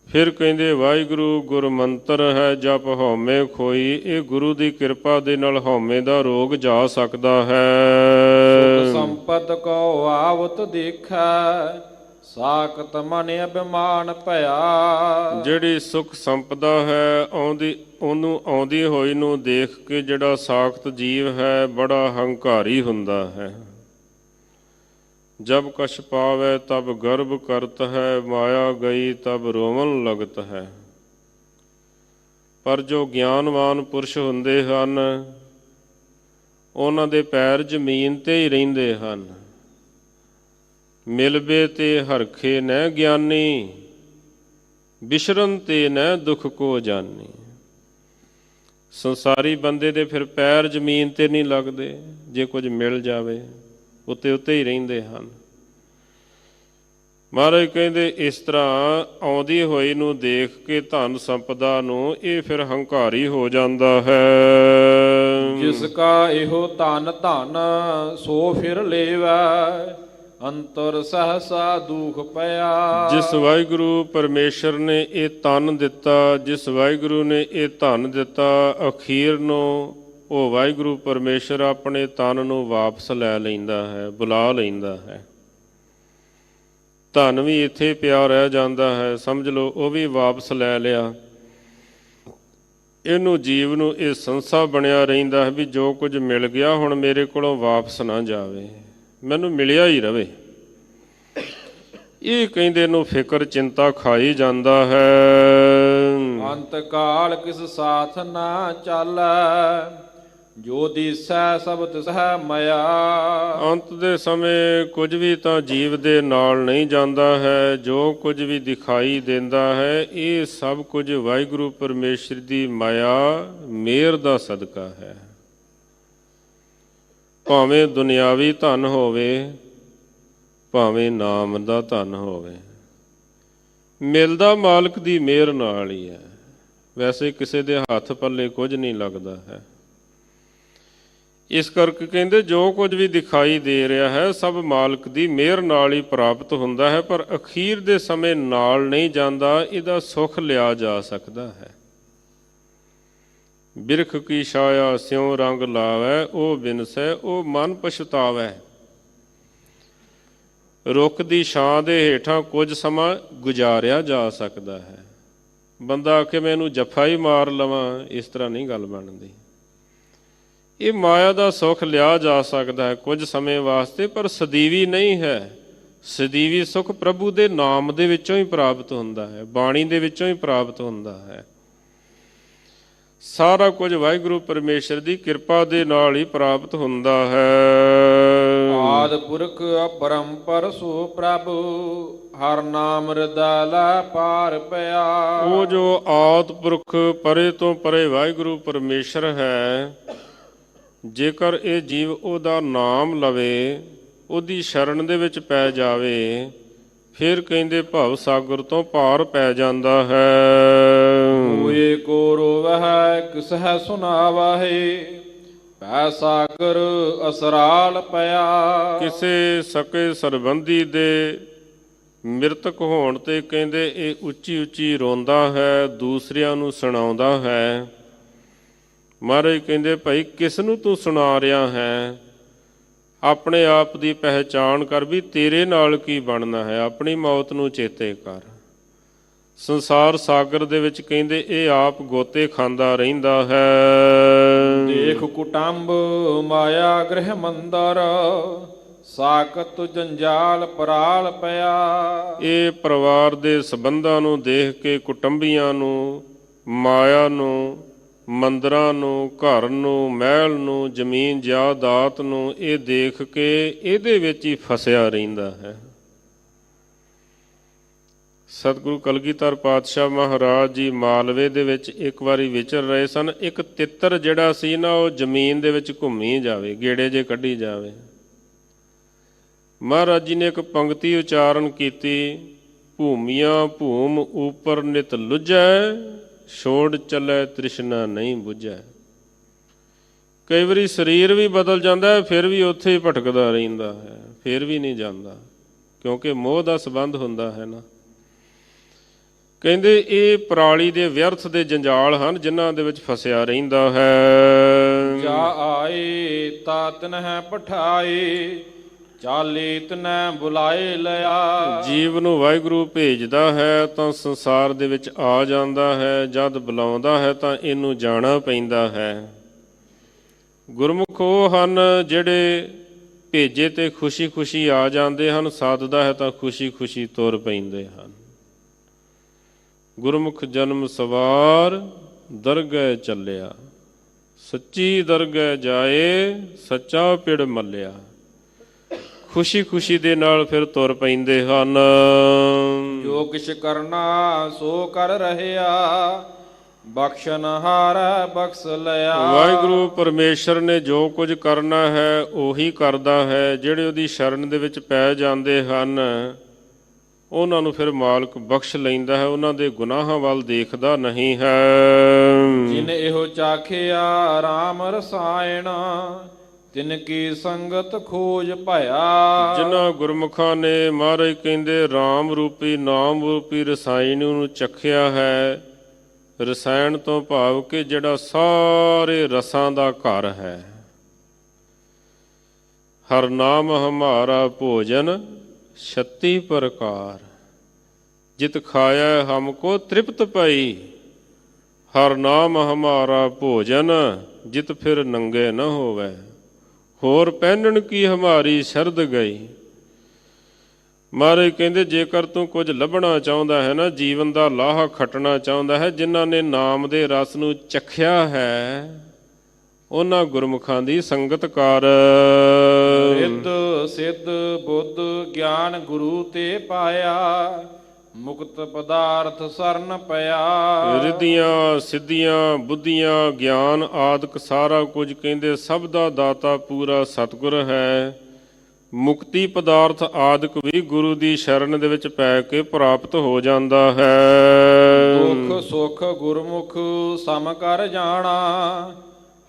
ਫਿਰ ਕਹਿੰਦੇ ਵਾਹਿਗੁਰੂ ਗੁਰ ਮੰਤਰ ਹੈ ਜਪ ਹਉਮੈ ਖੋਈ। ਇਹ ਗੁਰੂ ਦੀ ਕਿਰਪਾ ਦੇ ਨਾਲ ਹਉਮੈ ਦਾ ਰੋਗ ਜਾ ਸਕਦਾ ਹੈ। ਸੁਖ ਸੰਪਤ ਕੋ ਆਵਤ ਦੇਖੈ, ਸਾਖਤ ਮਨ ਅਭਿਮਾਨ ਭਇਆ। ਜਿਹੜੀ ਸੁਖ ਸੰਪਦਾ ਹੈ ਉਹਨੂੰ ਆਉਂਦੀ ਹੋਈ ਨੂੰ ਦੇਖ ਕੇ ਜਿਹੜਾ ਸਾਖਤ ਜੀਵ ਹੈ ਬੜਾ ਹੰਕਾਰੀ ਹੁੰਦਾ ਹੈ। ਜਬ ਕਛ ਪਾਵੈ ਤਬ ਗਰਭ ਕਰਤ ਹੈ, ਮਾਇਆ ਗਈ ਤਬ ਰੋਵਨ ਲਗਤ ਹੈ। ਪਰ ਜੋ ਗਿਆਨਵਾਨ ਪੁਰਸ਼ ਹੁੰਦੇ ਹਨ ਉਹਨਾਂ ਦੇ ਪੈਰ ਜ਼ਮੀਨ ਤੇ ਹੀ ਰਹਿੰਦੇ ਹਨ। ਮਿਲਬੇ ਤੇ ਹਰਖੇ ਨਹਿ ਗਿਆਨੀ, ਬਿਸ਼ਰਨ ਤੇ ਨਹਿ ਦੁਖ ਕੋ ਜਾਨੀ। ਸੰਸਾਰੀ ਬੰਦੇ ਦੇ ਫਿਰ ਪੈਰ ਜ਼ਮੀਨ ਤੇ ਨਹੀਂ ਲੱਗਦੇ, ਜੇ ਕੁਝ ਮਿਲ ਜਾਵੇ ਉੱਤੇ ਉੱਤੇ ਹੀ ਰਹਿੰਦੇ ਹਨ। ਮਹਾਰਾਜ ਕਹਿੰਦੇ ਇਸ ਤਰ੍ਹਾਂ ਆਉਂਦੀ ਹੋਈ ਨੂੰ ਦੇਖ ਕੇ ਧਨ ਸੰਪਦਾ ਨੂੰ ਇਹ ਫਿਰ ਹੰਕਾਰੀ ਹੋ ਜਾਂਦਾ ਹੈ। ਜਿਸ ਕਾ ਇਹੋ ਧਨ ਧਨ ਸੋ ਫਿਰ ਲੇਵੈ, ਅੰਤਰ ਸਹਸਾ ਦੁਖ ਪਿਆ। ਜਿਸ ਵਾਹਿਗੁਰੂ ਪਰਮੇਸ਼ਰ ਨੇ ਇਹ ਧਨ ਦਿੱਤਾ, ਜਿਸ ਵਾਹਿਗੁਰੂ ਨੇ ਇਹ ਧਨ ਦਿੱਤਾ, ਅਖੀਰ ਨੂੰ ਉਹ ਵਾਹਿਗੁਰੂ ਪਰਮੇਸ਼ਰ ਆਪਣੇ ਤਨ ਨੂੰ ਵਾਪਸ ਲੈ ਲੈਂਦਾ ਹੈ, ਬੁਲਾ ਲੈਂਦਾ ਹੈ। ਧਨ ਵੀ ਇੱਥੇ ਪਿਆ ਰਹਿ ਜਾਂਦਾ ਹੈ, ਸਮਝ ਲਓ ਉਹ ਵੀ ਵਾਪਸ ਲੈ ਲਿਆ। ਇਹਨੂੰ ਜੀਵ ਨੂੰ ਇਹ ਸੰਸਾ ਬਣਿਆ ਰਹਿੰਦਾ ਹੈ ਵੀ ਜੋ ਕੁਝ ਮਿਲ ਗਿਆ ਹੁਣ ਮੇਰੇ ਕੋਲੋਂ ਵਾਪਸ ਨਾ ਜਾਵੇ, ਮੈਨੂੰ ਮਿਲਿਆ ਹੀ ਰਵੇ। ਇਹ ਕਹਿੰਦੇ ਇਹਨੂੰ ਫਿਕਰ ਚਿੰਤਾ ਖਾਈ ਜਾਂਦਾ ਹੈ। ਅੰਤ ਕਾਲ ਕਿਸ ਸਾਥ ਨਾ ਚਾਲੈ, ਜੋ ਦੀਸੈ ਸਭ ਤਿਸਹਿ ਮਾਇਆ। ਅੰਤ ਦੇ ਸਮੇਂ ਕੁਝ ਵੀ ਤਾਂ ਜੀਵ ਦੇ ਨਾਲ ਨਹੀਂ ਜਾਂਦਾ ਹੈ, ਜੋ ਕੁਝ ਵੀ ਦਿਖਾਈ ਦਿੰਦਾ ਹੈ ਇਹ ਸਭ ਕੁਝ ਵਾਹਿਗੁਰੂ ਪਰਮੇਸ਼ਰ ਦੀ ਮਾਇਆ ਮਿਹਰ ਦਾ ਸਦਕਾ ਹੈ। ਭਾਵੇਂ ਦੁਨਿਆਵੀ ਧਨ ਹੋਵੇ, ਭਾਵੇਂ ਨਾਮ ਦਾ ਧਨ ਹੋਵੇ, ਮਿਲਦਾ ਮਾਲਕ ਦੀ ਮਿਹਰ ਨਾਲ ਹੀ ਹੈ। ਵੈਸੇ ਕਿਸੇ ਦੇ ਹੱਥ ਪੱਲੇ ਕੁਝ ਨਹੀਂ ਲੱਗਦਾ ਹੈ। ਇਸ ਕਰਕੇ ਕਹਿੰਦੇ ਜੋ ਕੁਝ ਵੀ ਦਿਖਾਈ ਦੇ ਰਿਹਾ ਹੈ ਸਭ ਮਾਲਕ ਦੀ ਮਿਹਰ ਨਾਲ ਹੀ ਪ੍ਰਾਪਤ ਹੁੰਦਾ ਹੈ, ਪਰ ਅਖੀਰ ਦੇ ਸਮੇਂ ਨਾਲ ਨਹੀਂ ਜਾਂਦਾ, ਇਹਦਾ ਸੁੱਖ ਲਿਆ ਜਾ ਸਕਦਾ ਹੈ। ਬਿਰਖ ਕੀ ਛਾਇਆ ਸਿਉ ਰੰਗ ਲਾਵੈ, ਉਹ ਬਿਨਸੈ ਉਹ ਮਨ ਪਛਤਾਵੈ। ਰੁੱਖ ਦੀ ਛਾਂ ਦੇ ਹੇਠਾਂ ਕੁਝ ਸਮਾਂ ਗੁਜ਼ਾਰਿਆ ਜਾ ਸਕਦਾ ਹੈ। ਬੰਦਾ ਆਖੇ ਮੈਂ ਇਹਨੂੰ ਜੱਫਾ ਹੀ ਮਾਰ ਲਵਾਂ, ਇਸ ਤਰ੍ਹਾਂ ਨਹੀਂ ਗੱਲ ਬਣਦੀ। ਇਹ ਮਾਇਆ ਦਾ ਸੁੱਖ ਲਿਆ ਜਾ ਸਕਦਾ ਹੈ ਕੁਝ ਸਮੇਂ ਵਾਸਤੇ, ਪਰ ਸਦੀਵੀ ਨਹੀਂ ਹੈ। ਸਦੀਵੀ ਸੁੱਖ ਪ੍ਰਭੂ ਦੇ ਨਾਮ ਦੇ ਵਿੱਚੋਂ ਹੀ ਪ੍ਰਾਪਤ ਹੁੰਦਾ ਹੈ, ਬਾਣੀ ਦੇ ਵਿੱਚੋਂ ਹੀ ਪ੍ਰਾਪਤ ਹੁੰਦਾ ਹੈ। ਸਾਰਾ ਕੁਝ ਵਾਹਿਗੁਰੂ ਪਰਮੇਸ਼ਰ ਦੀ ਕਿਰਪਾ ਦੇ ਨਾਲ ਹੀ ਪ੍ਰਾਪਤ ਹੁੰਦਾ ਹੈ। ਆਦਿ ਪੁਰਖ ਅਪਰੰਪਰ ਸੋ ਪ੍ਰਭੂ, ਹਰ ਨਾਮ ਹਿਰਦੈ ਲੈ ਪਾਰ ਪਿਆ। ਉਹ ਜੋ ਆਦਿ ਪੁਰਖ ਪਰੇ ਤੋਂ ਪਰੇ ਵਾਹਿਗੁਰੂ ਪਰਮੇਸ਼ਰ ਹੈ, ਜੇਕਰ ਇਹ ਜੀਵ ਉਹਦਾ ਨਾਮ ਲਵੇ, ਉਹਦੀ ਸ਼ਰਨ ਦੇ ਵਿੱਚ ਪੈ ਜਾਵੇ, ਫਿਰ ਕਹਿੰਦੇ ਭਵ ਸਾਗਰ ਤੋਂ ਪਾਰ ਪੈ ਜਾਂਦਾ ਹੈ। ਹੋਏ ਕੋ ਰੋਵਹਿ ਕਿਸਹਿ ਸੁਨਾਵਹਿ, ਪੈ ਸਾਗਰ ਅਸਰਾਲ ਪਿਆ। ਕਿਸੇ ਸਕੇ ਸਰਬੰਧੀ ਦੇ ਮ੍ਰਿਤਕ ਹੋਣ ਤੇ ਕਹਿੰਦੇ ਇਹ ਉੱਚੀ ਉੱਚੀ ਰੋਂਦਾ ਹੈ, ਦੂਸਰਿਆਂ ਨੂੰ ਸੁਣਾਉਂਦਾ ਹੈ। ਮਹਾਰਾਜ ਕਹਿੰਦੇ ਭਾਈ ਕਿਸ ਨੂੰ ਤੂੰ ਸੁਣਾ ਰਿਹਾ ਹੈ? ਆਪਣੇ ਆਪ ਦੀ ਪਹਿਚਾਣ ਕਰ ਵੀ ਤੇਰੇ ਨਾਲ ਕੀ ਬਣਨਾ ਹੈ, ਆਪਣੀ ਮੌਤ ਨੂੰ ਚੇਤੇ ਕਰ। ਸੰਸਾਰ ਸਾਗਰ ਦੇ ਵਿੱਚ ਕਹਿੰਦੇ ਇਹ ਆਪ ਗੋਤੇ ਖਾਂਦਾ ਰਹਿੰਦਾ ਹੈ। ਦੇਖ ਕੁਟੰਬ ਮਾਇਆ ਗ੍ਰਹਿ ਮੰਦਰ, ਸਾਕਤ ਜੰਜਾਲ ਪਰਾਲ ਪਿਆ। ਇਹ ਪਰਿਵਾਰ ਦੇ ਸੰਬੰਧਾਂ ਨੂੰ ਦੇਖ ਕੇ, ਕੁਟੰਬੀਆਂ ਨੂੰ, ਮਾਇਆ ਨੂੰ, ਮੰਦਰਾਂ ਨੂੰ, ਘਰ ਨੂੰ, ਮਹਿਲ ਨੂੰ, ਜ਼ਮੀਨ ਜਾਇਦਾਦ ਨੂੰ ਇਹ ਦੇਖ ਕੇ ਇਹਦੇ ਵਿੱਚ ਹੀ ਫਸਿਆ ਰਹਿੰਦਾ ਹੈ। ਸਤਿਗੁਰੂ ਕਲਗੀਧਰ ਪਾਤਸ਼ਾਹ ਮਹਾਰਾਜ ਜੀ ਮਾਲਵੇ ਦੇ ਵਿੱਚ ਇੱਕ ਵਾਰੀ ਵਿਚਰ ਰਹੇ ਸਨ। ਇੱਕ ਤਿੱਤਰ ਜਿਹੜਾ ਸੀ ਨਾ, ਉਹ ਜ਼ਮੀਨ ਦੇ ਵਿੱਚ ਘੁੰਮੀ ਜਾਵੇ, ਗੇੜੇ ਜੇ ਕੱਢੀ ਜਾਵੇ। ਮਹਾਰਾਜ ਜੀ ਨੇ ਇੱਕ ਪੰਕਤੀ ਉਚਾਰਨ ਕੀਤੀ, ਭੂਮੀਆਂ ਭੂਮ ਉਪਰ ਨਿਤ ਲੁੱਝੈ, ਛੋੜ ਚੱਲੇ ਤ੍ਰਿਸ਼ਨਾ ਨਹੀਂ ਬੁਝੈ। ਕਈ ਵਾਰੀ ਸਰੀਰ ਵੀ ਬਦਲ ਜਾਂਦਾ ਹੈ, ਫਿਰ ਵੀ ਉੱਥੇ ਹੀ ਭਟਕਦਾ ਰਹਿੰਦਾ ਹੈ, ਫਿਰ ਵੀ ਨਹੀਂ ਜਾਂਦਾ, ਕਿਉਂਕਿ ਮੋਹ ਦਾ ਸੰਬੰਧ ਹੁੰਦਾ ਹੈ ਨਾ। ਕਹਿੰਦੇ ਇਹ ਪਰਾਲੀ ਦੇ ਵਿਅਰਥ ਦੇ ਜੰਜਾਲ ਹਨ ਜਿਨ੍ਹਾਂ ਦੇ ਵਿੱਚ ਫਸਿਆ ਰਹਿੰਦਾ ਹੈ। ਜਾ ਆਏ ਤਾ ਤਿਨਹਿ ਪਠਾਏ, ਚਾਲੀ ਤਨੈ ਬੁਲਾਏ ਲਿਆ। ਜੀਵ ਨੂੰ ਵਾਹਿਗੁਰੂ ਭੇਜਦਾ ਹੈ ਤਾਂ ਸੰਸਾਰ ਦੇ ਵਿੱਚ ਆ ਜਾਂਦਾ ਹੈ, ਜਦ ਬੁਲਾਉਂਦਾ ਹੈ ਤਾਂ ਇਹਨੂੰ ਜਾਣਾ ਪੈਂਦਾ ਹੈ। ਗੁਰਮੁਖ ਉਹ ਹਨ ਜਿਹੜੇ ਭੇਜੇ ਤੇ ਖੁਸ਼ੀ ਖੁਸ਼ੀ ਆ ਜਾਂਦੇ ਹਨ, ਸੱਦਦਾ ਹੈ ਤਾਂ ਖੁਸ਼ੀ ਖੁਸ਼ੀ ਤੁਰ ਪੈਂਦੇ ਹਨ। ਗੁਰਮੁਖ ਜਨਮ ਸਵਾਰ ਦਰਗਹਿ ਚੱਲਿਆ, ਸੱਚੀ ਦਰਗਹਿ ਜਾਏ, ਸੱਚਾ ਪਿੜ ਮੱਲਿਆ। ਖੁਸ਼ੀ ਖੁਸ਼ੀ ਦੇ ਨਾਲ ਫਿਰ ਤੁਰ ਪੈਂਦੇ ਹਨ। ਜੋ ਕਿਛ ਕਰਨਾ ਸੋ ਕਰ ਰਹਿਆ, ਬਖਸ਼ਨਹਾਰ ਬਖਸ਼ ਲਿਆ। ਵਾਹਿਗੁਰੂ ਪਰਮੇਸ਼ਰ ਨੇ ਜੋ ਕੁਝ ਕਰਨਾ ਹੈ ਉਹੀ ਕਰਦਾ ਹੈ। ਜਿਹੜੇ ਉਹਦੀ ਸ਼ਰਨ ਦੇ ਵਿੱਚ ਪੈ ਜਾਂਦੇ ਹਨ ਉਹਨਾਂ ਨੂੰ ਫਿਰ ਮਾਲਕ ਬਖਸ਼ ਲੈਂਦਾ ਹੈ, ਉਹਨਾਂ ਦੇ ਗੁਨਾਹਾਂ ਵੱਲ ਦੇਖਦਾ ਨਹੀਂ ਹੈ। ਜਿਨ ਇਹੋ ਚਾਖਿਆ ਰਾਮ ਰਸਾਇਣ, ਤਿਨ ਕੀ ਸੰਗਤ ਖੋਜ ਭਇਆ। ਜਿਨ੍ਹਾਂ ਗੁਰਮੁਖਾਂ ਨੇ ਮਹਾਰਾਜ ਕਹਿੰਦੇ ਰਾਮ ਰੂਪੀ ਨਾਮ ਰੂਪੀ ਰਸਾਇਣ ਨੂੰ ਚਖਿਆ ਹੈ। ਰਸਾਇਣ ਤੋਂ ਭਾਵ ਕਿ ਜਿਹੜਾ ਸਾਰੇ ਰਸਾਂ ਦਾ ਘਰ ਹੈ। ਹਰ ਨਾਮ ਹਮਾਰਾ ਭੋਜਨ 36 ਪ੍ਰਕਾਰ, ਜਿਤ ਖਾਇਆ ਹਮਕੋ ਤ੍ਰਿਪਤ ਪਈ। ਹਰ ਨਾਮ ਹਮਾਰਾ ਭੋਜਨ, ਜਿਤ ਫਿਰ ਨੰਗੇ ਨ ਹੋਵੇ। ਹੋਰ ਪਹਿਨਣ ਕੀ ਹਮਾਰੀ ਸ਼ਰਧ ਗਈ। ਮਹਾਰਾਜ ਕਹਿੰਦੇ ਜੇਕਰ ਤੂੰ ਕੁਝ ਲੱਭਣਾ ਚਾਹੁੰਦਾ ਹੈ ਨਾ, ਜੀਵਨ ਦਾ ਲਾਹਾ ਖੱਟਣਾ ਚਾਹੁੰਦਾ ਹੈ, ਜਿਨ੍ਹਾਂ ਨੇ ਨਾਮ ਦੇ ਰਸ ਨੂੰ ਚਖਿਆ ਹੈ ਉਹਨਾਂ ਗੁਰਮੁਖਾਂ ਦੀ ਸੰਗਤ ਕਰ। ਰਿੱਧ ਸਿੱਧ ਬੁੱਧ ਗਿਆਨ ਗੁਰੂ ਤੇ ਪਾਇਆ, ਮੁਕਤ ਪਦਾਰਥ ਸਰਨ ਪਿਆ। ਰਿੱਧੀਆਂ ਸਿੱਧੀਆਂ ਬੁੱਧੀਆਂ ਗਿਆਨ ਆਦਿਕ ਸਾਰਾ ਕੁਝ ਕਹਿੰਦੇ ਸਭ ਦਾ ਦਾਤਾ ਪੂਰਾ ਸਤਿਗੁਰ ਹੈ। ਮੁਕਤੀ ਪਦਾਰਥ ਆਦਿਕ ਵੀ ਗੁਰੂ ਦੀ ਸ਼ਰਨ ਦੇ ਵਿੱਚ ਪੈ ਕੇ ਪ੍ਰਾਪਤ ਹੋ ਜਾਂਦਾ ਹੈ। ਦੁੱਖ ਸੁਖ ਗੁਰਮੁਖ ਸਮ ਕਰ ਜਾਣਾ,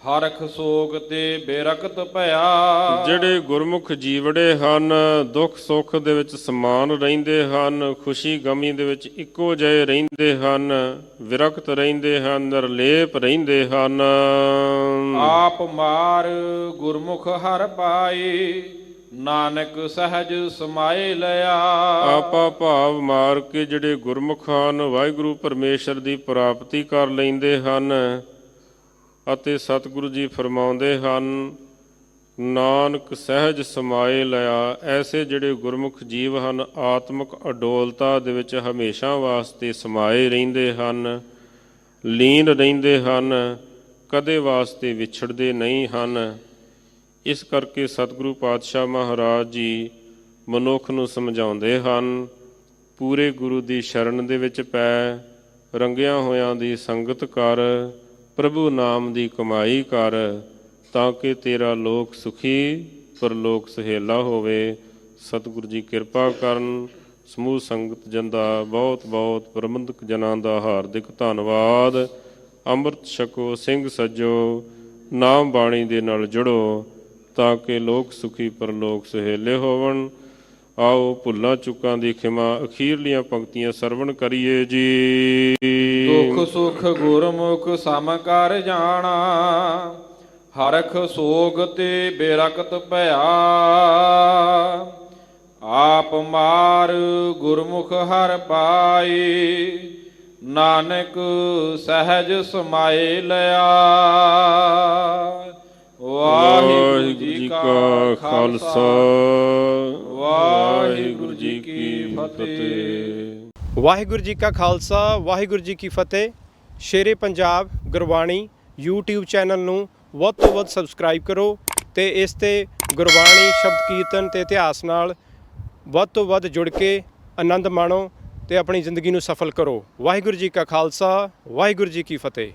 ਹਰਖ ਸੋਗ ਤੇ ਬੇਰਕਤ ਭਇਆ। ਜਿਹੜੇ ਗੁਰਮੁਖ ਜੀਵੜੇ ਹਨ ਦੁੱਖ ਸੁੱਖ ਦੇ ਵਿੱਚ ਸਮਾਨ ਰਹਿੰਦੇ ਹਨ, ਖੁਸ਼ੀ ਗਮੀ ਦੇ ਵਿੱਚ ਇੱਕੋ ਜਿਹੇ ਰਹਿੰਦੇ ਹਨ, ਵਿਰਕਤ ਰਹਿੰਦੇ ਹਨ, ਨਿਰਲੇਪ ਰਹਿੰਦੇ ਹਨ। ਆਪ ਮਾਰ ਗੁਰਮੁਖ ਹਰ ਪਾਈ, ਨਾਨਕ ਸਹਿਜ ਸਮਾਏ ਲਿਆ। ਆਪਾ ਭਾਵ ਮਾਰ ਕੇ ਜਿਹੜੇ ਗੁਰਮੁਖ ਹਨ ਵਾਹਿਗੁਰੂ ਪਰਮੇਸ਼ਰ ਦੀ ਪ੍ਰਾਪਤੀ ਕਰ ਲੈਂਦੇ ਹਨ ਅਤੇ ਸਤਿਗੁਰੂ ਜੀ ਫਰਮਾਉਂਦੇ ਹਨ ਨਾਨਕ ਸਹਿਜ ਸਮਾਏ ਲਿਆ। ਐਸੇ ਜਿਹੜੇ ਗੁਰਮੁਖ ਜੀਵ ਹਨ ਆਤਮਿਕ ਅਡੋਲਤਾ ਦੇ ਵਿੱਚ ਹਮੇਸ਼ਾ ਵਾਸਤੇ ਸਮਾਏ ਰਹਿੰਦੇ ਹਨ, ਲੀਨ ਰਹਿੰਦੇ ਹਨ, ਕਦੇ ਵਾਸਤੇ ਵਿਛੜਦੇ ਨਹੀਂ ਹਨ। ਇਸ ਕਰਕੇ ਸਤਿਗੁਰੂ ਪਾਤਸ਼ਾਹ ਮਹਾਰਾਜ ਜੀ ਮਨੁੱਖ ਨੂੰ ਸਮਝਾਉਂਦੇ ਹਨ ਪੂਰੇ ਗੁਰੂ ਦੀ ਸ਼ਰਨ ਦੇ ਵਿੱਚ ਪੈ, ਰੰਗਿਆਂ ਹੋਇਆਂ ਦੀ ਸੰਗਤ ਕਰ, ਪ੍ਰਭੂ ਨਾਮ ਦੀ ਕਮਾਈ ਕਰ, ਤਾਂ ਕਿ ਤੇਰਾ ਲੋਕ ਸੁਖੀ ਪਰਲੋਕ ਸੁਹੇਲਾ ਹੋਵੇ। ਸਤਿਗੁਰੂ ਜੀ ਕਿਰਪਾ ਕਰਨ। ਸਮੂਹ ਸੰਗਤ ਜਨ ਦਾ ਬਹੁਤ ਬਹੁਤ ਪ੍ਰਬੰਧਕ ਜਨਾਂ ਦਾ ਹਾਰਦਿਕ ਧੰਨਵਾਦ। ਅੰਮ੍ਰਿਤ ਛਕੋ, ਸਿੰਘ ਸੱਜੋ, ਨਾਮ ਬਾਣੀ ਦੇ ਨਾਲ ਜੁੜੋ ਤਾਂ ਕਿ ਲੋਕ ਸੁਖੀ ਪਰਲੋਕ ਸੁਹੇਲੇ ਹੋਵਣ। ਆਓ ਭੁੱਲਾਂ ਚੁੱਕਾਂ ਦੀ ਖਿਮਾ ਅਖੀਰਲੀਆਂ ਪੰਕਤੀਆਂ ਸਰਵਣ ਕਰੀਏ ਜੀ। ਦੁੱਖ ਸੁਖ ਗੁਰਮੁਖ ਸਮ ਕਰ ਜਾਣਾ, ਹਰਖ ਸੋਗ ਤੇ ਬੇਰਕਤ ਭਇਆ। ਆਪ ਮਾਰ ਗੁਰਮੁਖ ਹਰ ਪਾਈ, ਨਾਨਕ ਸਹਿਜ ਸਮਾਏ ਲਿਆ। ਵਾਹਿਗੁਰੂ ਜੀ ਕਾ ਖਾਲਸਾ, ਵਾਹਿਗੁਰੂ ਜੀ ਕੀ ਫਤਿਹ। ਵਾਹਿਗੁਰੂ ਜੀ ਕਾ ਖਾਲਸਾ, ਵਾਹਿਗੁਰੂ ਜੀ ਕੀ ਫਤਿਹ। ਸ਼ੇਰੇ ਪੰਜਾਬ ਗੁਰਬਾਣੀ YouTube ਚੈਨਲ ਨੂੰ ਵੱਧ ਤੋਂ ਵੱਧ ਸਬਸਕ੍ਰਾਈਬ ਕਰੋ ਅਤੇ ਇਸ 'ਤੇ ਗੁਰਬਾਣੀ ਸ਼ਬਦ ਕੀਰਤਨ ਅਤੇ ਇਤਿਹਾਸ ਨਾਲ ਵੱਧ ਤੋਂ ਵੱਧ ਜੁੜ ਕੇ ਆਨੰਦ ਮਾਣੋ ਅਤੇ ਆਪਣੀ ਜ਼ਿੰਦਗੀ ਨੂੰ ਸਫਲ ਕਰੋ। ਵਾਹਿਗੁਰੂ ਜੀ ਕਾ ਖਾਲਸਾ, ਵਾਹਿਗੁਰੂ ਜੀ ਕੀ ਫਤਿਹ।